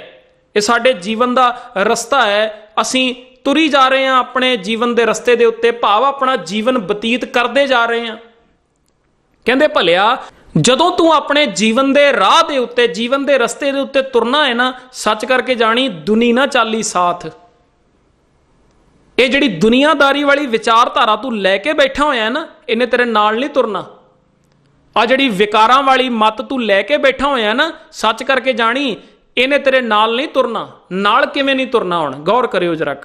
ਇਹ ਸਾਡੇ ਜੀਵਨ ਦਾ ਰਸਤਾ ਹੈ। ਅਸੀਂ ਤੁਰੀ ਜਾ ਰਹੇ ਹਾਂ ਆਪਣੇ ਜੀਵਨ ਦੇ ਰਸਤੇ ਦੇ ਉੱਤੇ, ਭਾਵ ਆਪਣਾ ਜੀਵਨ ਬਤੀਤ ਕਰਦੇ ਜਾ ਰਹੇ ਹਾਂ। ਕਹਿੰਦੇ ਭਲਿਆ, ਜਦੋਂ ਤੂੰ ਆਪਣੇ ਜੀਵਨ ਦੇ ਰਾਹ ਦੇ ਉੱਤੇ, ਜੀਵਨ ਦੇ ਰਸਤੇ ਦੇ ਉੱਤੇ ਤੁਰਨਾ ਹੈ ਨਾ, ਸੱਚ ਕਰਕੇ ਜਾਣੀ ਦੁਨੀ ਨਾ ਚਾਲੀ ਸਾਥ। ਇਹ ਜਿਹੜੀ ਦੁਨੀਆਦਾਰੀ ਵਾਲੀ ਵਿਚਾਰਧਾਰਾ ਤੂੰ ਲੈ ਕੇ ਬੈਠਾ ਹੋਇਆ ਨਾ, ਇਹਨੇ ਤੇਰੇ ਨਾਲ ਨਹੀਂ ਤੁਰਨਾ। ਆ ਜਿਹੜੀ ਵਿਕਾਰਾਂ ਵਾਲੀ ਮੱਤ ਤੂੰ ਲੈ ਕੇ ਬੈਠਾ ਹੋਇਆ ਨਾ, ਸੱਚ ਕਰਕੇ ਜਾਣੀ ਇਹਨੇ ਤੇਰੇ ਨਾਲ ਨਹੀਂ ਤੁਰਨਾ। ਨਾਲ ਕਿਵੇਂ ਨਹੀਂ ਤੁਰਨਾ, ਹੁਣ ਗੌਰ ਕਰਿਓ ਜਰਾ।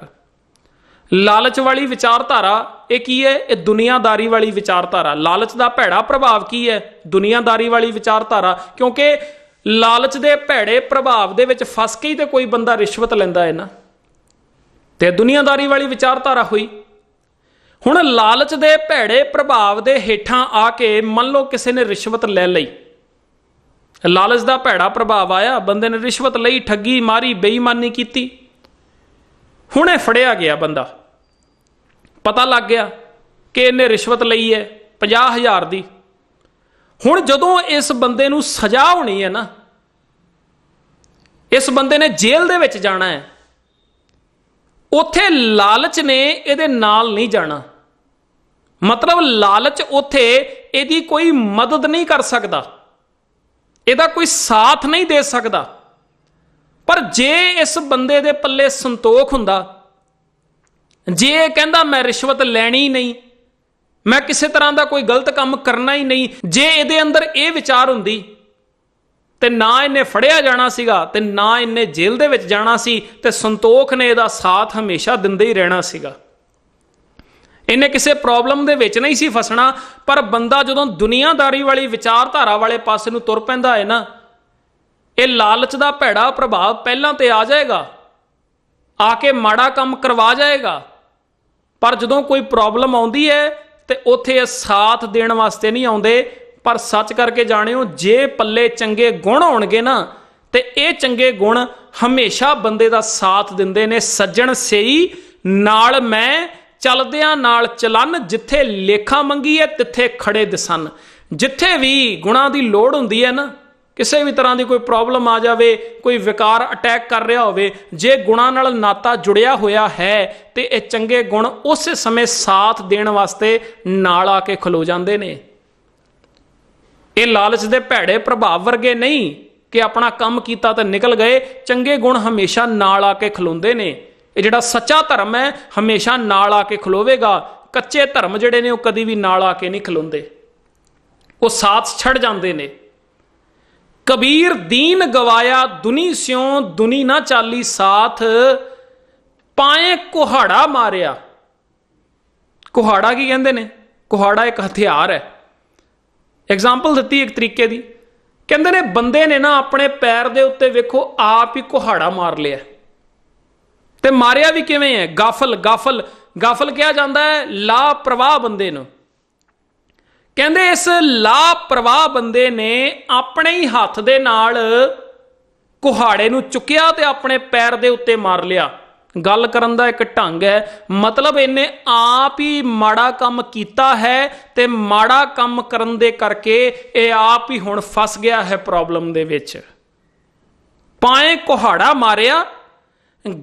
ਲਾਲਚ ਵਾਲੀ ਵਿਚਾਰਧਾਰਾ ਇਹ ਕੀ ਹੈ, ਇਹ ਦੁਨੀਆਦਾਰੀ ਵਾਲੀ ਵਿਚਾਰਧਾਰਾ। ਲਾਲਚ ਦਾ ਭੈੜਾ ਪ੍ਰਭਾਵ ਕੀ ਹੈ, ਦੁਨੀਆਦਾਰੀ ਵਾਲੀ ਵਿਚਾਰਧਾਰਾ। ਕਿਉਂਕਿ ਲਾਲਚ ਦੇ ਭੈੜੇ ਪ੍ਰਭਾਵ ਦੇ ਵਿੱਚ ਫਸ ਕੇ ਹੀ ਤੇ ਕੋਈ ਬੰਦਾ ਰਿਸ਼ਵਤ ਲੈਂਦਾ ਹੈ ਨਾ, ਤੇ ਦੁਨੀਆਦਾਰੀ ਵਾਲੀ ਵਿਚਾਰਧਾਰਾ ਹੋਈ। ਹੁਣ ਲਾਲਚ ਦੇ ਭੈੜੇ ਪ੍ਰਭਾਵ ਦੇ ਹੇਠਾਂ ਆ ਕੇ ਮੰਨ ਲਓ ਕਿਸੇ ਨੇ ਰਿਸ਼ਵਤ ਲੈ ਲਈ, ਲਾਲਚ ਦਾ ਭੈੜਾ ਪ੍ਰਭਾਵ ਆਇਆ, ਬੰਦੇ ਨੇ ਰਿਸ਼ਵਤ ਲਈ, ਠੱਗੀ ਮਾਰੀ, ਬੇਈਮਾਨੀ ਕੀਤੀ। ਹੁਣ ਇਹ ਫੜਿਆ ਗਿਆ ਬੰਦਾ, ਪਤਾ ਲੱਗ ਗਿਆ ਕਿ ਇਹਨੇ ਰਿਸ਼ਵਤ ਲਈ ਹੈ 50,000 ਦੀ। ਹੁਣ ਜਦੋਂ ਇਸ ਬੰਦੇ ਨੂੰ ਸਜ਼ਾ ਹੋਣੀ ਹੈ ਨਾ, ਇਸ ਬੰਦੇ ਨੇ ਜੇਲ੍ਹ ਦੇ ਵਿੱਚ ਜਾਣਾ ਹੈ, ਉੱਥੇ ਲਾਲਚ ਨੇ ਇਹਦੇ ਨਾਲ ਨਹੀਂ ਜਾਣਾ। ਮਤਲਬ ਲਾਲਚ ਉੱਥੇ ਇਹਦੀ ਕੋਈ ਮਦਦ ਨਹੀਂ ਕਰ ਸਕਦਾ, ਇਹਦਾ ਕੋਈ ਸਾਥ ਨਹੀਂ ਦੇ ਸਕਦਾ। ਪਰ ਜੇ ਇਸ ਬੰਦੇ ਦੇ ਪੱਲੇ ਸੰਤੋਖ ਹੁੰਦਾ, ਜੇ ਇਹ ਕਹਿੰਦਾ ਮੈਂ ਰਿਸ਼ਵਤ ਲੈਣੀ ਨਹੀਂ, ਮੈਂ ਕਿਸੇ ਤਰ੍ਹਾਂ ਦਾ ਕੋਈ ਗਲਤ ਕੰਮ ਕਰਨਾ ਹੀ ਨਹੀਂ, ਜੇ ਇਹਦੇ ਅੰਦਰ ਇਹ ਵਿਚਾਰ ਹੁੰਦੀ, ਤੇ ਨਾ ਇਹਨੇ ਫੜਿਆ ਜਾਣਾ ਸੀਗਾ, ਤੇ ਨਾ ਇਹਨੇ ਜੇਲ੍ਹ ਦੇ ਵਿੱਚ ਜਾਣਾ ਸੀ, ਤੇ ਸੰਤੋਖ ਨੇ ਇਹਦਾ ਸਾਥ ਹਮੇਸ਼ਾ ਦਿੰਦੇ ਹੀ ਰਹਿਣਾ ਸੀਗਾ। ਇਹਨੇ ਕਿਸੇ ਪ੍ਰੋਬਲਮ ਦੇ ਵਿੱਚ ਨਹੀਂ ਸੀ ਫਸਣਾ। ਪਰ ਬੰਦਾ ਜਦੋਂ ਦੁਨੀਆਦਾਰੀ ਵਾਲੀ ਵਿਚਾਰਧਾਰਾ ਵਾਲੇ ਪਾਸੇ ਨੂੰ ਤੁਰ ਪੈਂਦਾ ਹੈ ਨਾ, ਇਹ ਲਾਲਚ ਦਾ ਭੈੜਾ ਪ੍ਰਭਾਵ ਪਹਿਲਾਂ ਤੇ ਆ ਜਾਏਗਾ, ਆ ਕੇ ਮਾੜਾ ਕੰਮ ਕਰਵਾ ਜਾਏਗਾ। ਪਰ ਜਦੋਂ ਕੋਈ ਪ੍ਰੋਬਲਮ ਆਉਂਦੀ ਹੈ ਤੇ ਉੱਥੇ ਇਹ ਸਾਥ ਦੇਣ ਵਾਸਤੇ ਨਹੀਂ ਆਉਂਦੇ। ਪਰ ਸੱਚ ਕਰਕੇ ਜਾਣਿਓ, ਜੇ ਪੱਲੇ ਚੰਗੇ ਗੁਣ ਹੋਣਗੇ ਨਾ, ਤੇ ਇਹ ਚੰਗੇ ਗੁਣ ਹਮੇਸ਼ਾ ਬੰਦੇ ਦਾ ਸਾਥ ਦਿੰਦੇ ਨੇ। ਸੱਜਣ ਸਈ ਨਾਲ ਮੈਂ ਚਲਦਿਆਂ ਨਾਲ ਚਲਨ, ਜਿੱਥੇ ਲੇਖਾ ਮੰਗੀ ਹੈ ਤਿੱਥੇ ਖੜੇ ਦਿਸਨ। ਜਿੱਥੇ ਵੀ ਗੁਣਾਂ ਦੀ ਲੋੜ ਹੁੰਦੀ ਹੈ ਨਾ, ਕਿਸੇ ਵੀ ਤਰ੍ਹਾਂ ਦੀ ਕੋਈ ਪ੍ਰੋਬਲਮ ਆ ਜਾਵੇ, ਕੋਈ ਵਿਕਾਰ ਅਟੈਕ ਕਰ ਰਿਹਾ ਹੋਵੇ, ਜੇ ਗੁਣਾਂ ਨਾਲ ਨਾਤਾ ਜੁੜਿਆ ਹੋਇਆ ਹੈ ਤੇ ਇਹ ਚੰਗੇ ਗੁਣ ਉਸੇ ਸਮੇਂ ਸਾਥ ਦੇਣ ਵਾਸਤੇ ਨਾਲ ਆ ਕੇ ਖਲੋ ਜਾਂਦੇ ਨੇ। ਇਹ ਲਾਲਚ ਦੇ ਭੈੜੇ ਪ੍ਰਭਾਵ ਵਰਗੇ ਨਹੀਂ ਕਿ ਆਪਣਾ ਕੰਮ ਕੀਤਾ ਤੇ ਨਿਕਲ ਗਏ। ਚੰਗੇ ਗੁਣ ਹਮੇਸ਼ਾ ਨਾਲ ਆ ਕੇ ਖਲੋਂਦੇ ਨੇ। ਇਹ ਜਿਹੜਾ ਸੱਚਾ ਧਰਮ ਹੈ ਹਮੇਸ਼ਾ ਨਾਲ ਆ ਕੇ ਖਲੋਵੇਗਾ। ਕੱਚੇ ਧਰਮ ਜਿਹੜੇ ਨੇ ਉਹ ਕਦੀ ਵੀ ਨਾਲ ਆ ਕੇ ਨਹੀਂ ਖਲੋਂਦੇ, ਉਹ ਸਾਥ ਛੱਡ ਜਾਂਦੇ ਨੇ। ਕਬੀਰ ਦੀਨ ਗਵਾਇਆ ਦੁਨੀ ਸਿਉ, ਦੁਨੀ ਨਾ ਚਾਲੀ ਸਾਥ, ਪਾਏ ਕੁਹਾੜਾ ਮਾਰਿਆ। ਕੁਹਾੜਾ ਕੀ ਕਹਿੰਦੇ ਨੇ? ਕੁਹਾੜਾ ਇੱਕ ਹਥਿਆਰ ਹੈ। ਐਗਜ਼ਾਮਪਲ ਦਿੱਤੀ ਇੱਕ ਤਰੀਕੇ ਦੀ, ਕਹਿੰਦੇ ਨੇ ਬੰਦੇ ਨੇ ਨਾ ਆਪਣੇ ਪੈਰ ਦੇ ਉੱਤੇ ਵੇਖੋ ਆਪ ਹੀ ਕੁਹਾੜਾ ਮਾਰ ਲਿਆ। ਤੇ ਮਾਰਿਆ ਵੀ ਕਿਵੇਂ ਹੈ? ਗਾਫਲ ਕਿਹਾ ਜਾਂਦਾ ਹੈ ਲਾਪਰਵਾਹ ਬੰਦੇ ਨੂੰ। ਕਹਿੰਦੇ ਇਸ ਲਾਪਰਵਾਹ ਬੰਦੇ ਨੇ ਆਪਣੇ ਹੀ ਹੱਥ ਦੇ ਨਾਲ ਕੁਹਾੜੇ ਨੂੰ ਚੁੱਕਿਆ ਤੇ ਆਪਣੇ ਪੈਰ ਦੇ ਉੱਤੇ ਮਾਰ ਲਿਆ। ਗੱਲ ਕਰਨ ਦਾ ਇੱਕ ਢੰਗ ਹੈ, ਮਤਲਬ ਇਹਨੇ ਆਪ ਹੀ ਮਾੜਾ ਕੰਮ ਕੀਤਾ ਹੈ ਤੇ ਮਾੜਾ ਕੰਮ ਕਰਨ ਦੇ ਕਰਕੇ ਇਹ ਆਪ ਹੀ ਹੁਣ ਫਸ ਗਿਆ ਹੈ ਪ੍ਰੋਬਲਮ ਦੇ ਵਿੱਚ। ਪਾਏ ਕੁਹਾੜਾ ਮਾਰਿਆ,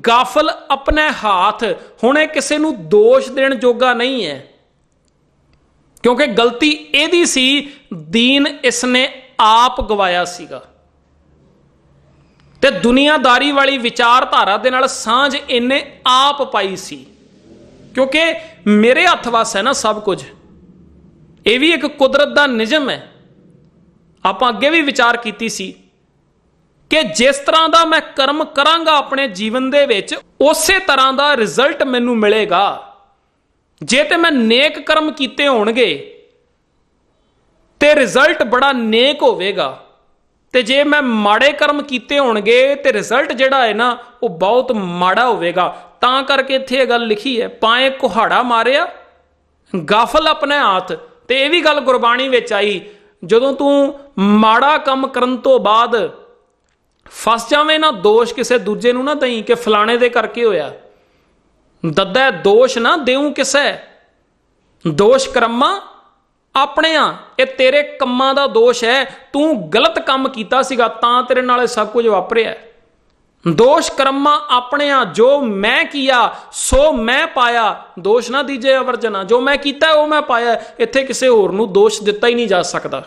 ਗਾਫਲ ਆਪਣੇ ਹੱਥ। ਹੁਣ ਇਹ ਕਿਸੇ ਨੂੰ ਦੋਸ਼ ਦੇਣ ਜੋਗਾ ਨਹੀਂ ਹੈ, ਕਿਉਂਕਿ ਗਲਤੀ ਇਹਦੀ ਸੀ, ਦੀਨ ਇਸਨੇ ਆਪ ਗਵਾਇਆ ਸੀਗਾ। ਤੇ ਦੁਨੀਆਦਾਰੀ ਵਾਲੀ ਵਿਚਾਰਧਾਰਾ ਦੇ ਨਾਲ ਸਾਂਝ ਇਹਨੇ ਆਪ ਪਾਈ ਸੀ, ਕਿਉਂਕਿ ਮੇਰੇ ਹੱਥ ਵੱਸ ਹੈ ਨਾ ਸਭ ਕੁਝ। ਇਹ ਵੀ ਇੱਕ ਕੁਦਰਤ ਦਾ ਨਿਯਮ ਹੈ। ਆਪਾਂ ਅੱਗੇ ਵੀ ਵਿਚਾਰ ਕੀਤੀ ਸੀ ਕਿ ਜਿਸ ਤਰ੍ਹਾਂ ਦਾ ਮੈਂ ਕਰਮ ਕਰਾਂਗਾ ਆਪਣੇ ਜੀਵਨ ਦੇ ਵਿੱਚ, ਉਸੇ ਤਰ੍ਹਾਂ ਦਾ ਰਿਜ਼ਲਟ ਮੈਨੂੰ ਮਿਲੇਗਾ। ਜੇ ਤੇ ਮੈਂ ਨੇਕ ਕਰਮ ਕੀਤੇ ਹੋਣਗੇ ਤੇ ਰਿਜ਼ਲਟ ਬੜਾ ਨੇਕ ਹੋਵੇਗਾ, ਤੇ ਜੇ ਮੈਂ ਮਾੜੇ ਕਰਮ ਕੀਤੇ ਹੋਣਗੇ ਤੇ ਰਿਜ਼ਲਟ ਜਿਹੜਾ ਹੈ ਨਾ ਉਹ ਬਹੁਤ ਮਾੜਾ ਹੋਵੇਗਾ। ਤਾਂ ਕਰਕੇ ਇੱਥੇ ਇਹ ਗੱਲ ਲਿਖੀ ਹੈ, ਪਾਏ ਕੁਹਾੜਾ ਮਾਰਿਆ, ਗਾਫਲ ਆਪਣੇ ਹੱਥ। ਤੇ ਇਹ ਵੀ ਗੱਲ ਗੁਰਬਾਣੀ ਵਿੱਚ ਆਈ, ਜਦੋਂ ਤੂੰ ਮਾੜਾ ਕੰਮ ਕਰਨ ਤੋਂ ਬਾਅਦ ਫਸ ਜਾਵੇਂ ਨਾ, ਦੋਸ਼ ਕਿਸੇ ਦੂਜੇ ਨੂੰ ਨਾ ਦਈ ਕਿ ਫਲਾਣੇ ਦੇ ਕਰਕੇ ਹੋਇਆ। ਦੱਦਾ ਦੋਸ਼ ਨਾ ਦੇਉ ਕਿਸੇ, ਦੋਸ਼ ਕਰਮਾਂ ਆਪਣੇ ਆ। ਇਹ ਤੇਰੇ ਕੰਮਾਂ ਦਾ ਦੋਸ਼ ਹੈ, ਤੂੰ ਗਲਤ ਕੰਮ ਕੀਤਾ ਸੀਗਾ ਤਾਂ ਤੇਰੇ ਨਾਲ ਸਭ ਕੁਝ ਵਾਪਰਿਆ। ਦੋਸ਼ ਕਰਮਾਂ ਆਪਣੇ ਆ, ਜੋ ਮੈਂ ਕੀਆ ਸੋ ਮੈਂ ਪਾਇਆ, ਦੋਸ਼ ਨਾ ਦੀਜੇ ਅਵਰਜਨਾ। ਜੋ ਮੈਂ ਕੀਤਾ ਉਹ ਮੈਂ ਪਾਇਆ। ਇੱਥੇ ਕਿਸੇ ਹੋਰ ਨੂੰ ਦੋਸ਼ ਦਿੱਤਾ ਹੀ ਨਹੀਂ ਜਾ ਸਕਦਾ।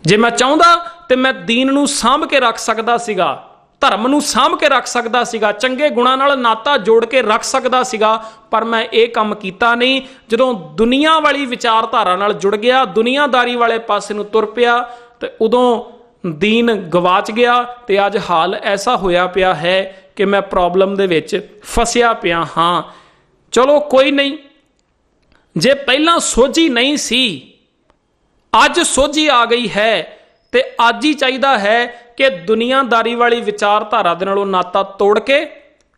ਜੇ ਮੈਂ ਚਾਹੁੰਦਾ ਤੇ ਮੈਂ ਦੀਨ ਨੂੰ ਸਾਂਭ ਕੇ ਰੱਖ ਸਕਦਾ ਸੀਗਾ, ਧਰਮ ਨੂੰ ਸਾਂਭ ਕੇ ਰੱਖ ਸਕਦਾ ਸੀਗਾ, ਚੰਗੇ ਗੁਣਾਂ ਨਾਲ ਨਾਤਾ ਜੋੜ ਕੇ ਰੱਖ ਸਕਦਾ ਸੀਗਾ, ਪਰ ਮੈਂ ਇਹ ਕੰਮ ਕੀਤਾ ਨਹੀਂ। ਜਦੋਂ ਦੁਨੀਆ ਵਾਲੀ ਵਿਚਾਰਧਾਰਾ ਨਾਲ ਜੁੜ ਗਿਆ, ਦੁਨੀਆਦਾਰੀ ਵਾਲੇ ਪਾਸੇ ਨੂੰ ਤੁਰ ਪਿਆ, ਤੇ ਉਦੋਂ ਦੀਨ ਗਵਾਚ ਗਿਆ। ਤੇ ਅੱਜ ਹਾਲ ਐਸਾ ਹੋਇਆ ਪਿਆ ਹੈ ਕਿ ਮੈਂ ਪ੍ਰੋਬਲਮ ਦੇ ਵਿੱਚ ਫਸਿਆ ਪਿਆ ਹਾਂ। ਚਲੋ ਕੋਈ ਨਹੀਂ, ਜੇ ਪਹਿਲਾਂ ਸੋਝੀ ਨਹੀਂ ਸੀ, ਅੱਜ ਸੋਝੀ ਆ ਗਈ ਹੈ, ਤੇ ਅੱਜ ਹੀ ਚਾਹੀਦਾ ਹੈ ਕਿ ਦੁਨੀਆਦਾਰੀ ਵਾਲੀ ਵਿਚਾਰਧਾਰਾ ਦੇ ਨਾਲੋਂ ਨਾਤਾ ਤੋੜ ਕੇ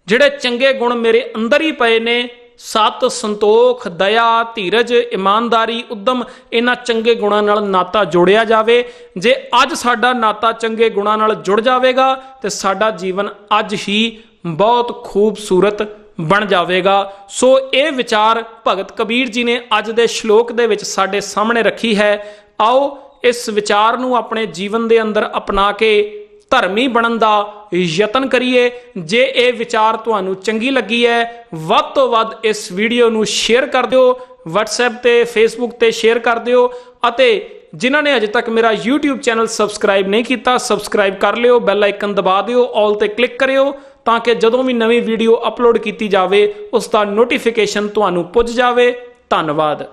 ਜਿਹੜੇ ਚੰਗੇ ਗੁਣ ਮੇਰੇ ਅੰਦਰ ਹੀ ਪਏ ਨੇ, ਸਤ, ਸੰਤੋਖ, ਦਇਆ, ਧੀਰਜ, ਇਮਾਨਦਾਰੀ, ਉਦਮ, ਇਹਨਾਂ ਚੰਗੇ ਗੁਣਾਂ ਨਾਲ ਨਾਤਾ ਜੋੜਿਆ ਜਾਵੇ। ਜੇ ਅੱਜ ਸਾਡਾ ਨਾਤਾ ਚੰਗੇ ਗੁਣਾਂ ਨਾਲ ਜੁੜ ਜਾਵੇਗਾ ਤੇ ਸਾਡਾ ਜੀਵਨ ਅੱਜ ਹੀ ਬਹੁਤ ਖੂਬਸੂਰਤ ਬਣ ਜਾਵੇਗਾ। ਸੋ ਇਹ ਵਿਚਾਰ ਭਗਤ ਕਬੀਰ ਜੀ ਨੇ ਅੱਜ ਦੇ ਸ਼ਲੋਕ ਦੇ ਵਿੱਚ ਸਾਡੇ ਸਾਹਮਣੇ ਰੱਖੀ ਹੈ। ਆਓ ਇਸ ਵਿਚਾਰ ਨੂੰ ਆਪਣੇ ਜੀਵਨ ਦੇ ਅੰਦਰ ਅਪਣਾ ਕੇ ਧਰਮੀ ਬਣਨ ਦਾ ਯਤਨ ਕਰੀਏ। ਜੇ ਇਹ ਵਿਚਾਰ ਤੁਹਾਨੂੰ ਚੰਗੀ ਲੱਗੀ ਹੈ, ਵੱਧ ਤੋਂ ਵੱਧ ਇਸ ਵੀਡੀਓ ਨੂੰ ਸ਼ੇਅਰ ਕਰ ਦਿਓ, WhatsApp ਤੇ Facebook ਤੇ ਸ਼ੇਅਰ ਕਰ ਦਿਓ, ਅਤੇ ਜਿਨ੍ਹਾਂ ਨੇ ਅਜੇ ਤੱਕ ਮੇਰਾ YouTube ਚੈਨਲ ਸਬਸਕ੍ਰਾਈਬ ਨਹੀਂ ਕੀਤਾ, ਸਬਸਕ੍ਰਾਈਬ ਕਰ ਲਿਓ, ਬੈਲ ਆਈਕਨ ਦਬਾ ਦਿਓ, ਆਲ ਤੇ ਕਲਿੱਕ ਕਰਿਓ, ਤਾਂ ਕਿ ਜਦੋਂ ਵੀ ਨਵੀਂ ਵੀਡੀਓ ਅਪਲੋਡ ਕੀਤੀ ਜਾਵੇ ਉਸ ਦਾ ਨੋਟੀਫਿਕੇਸ਼ਨ ਤੁਹਾਨੂੰ ਪੁੱਜ ਜਾਵੇ। ਧੰਨਵਾਦ।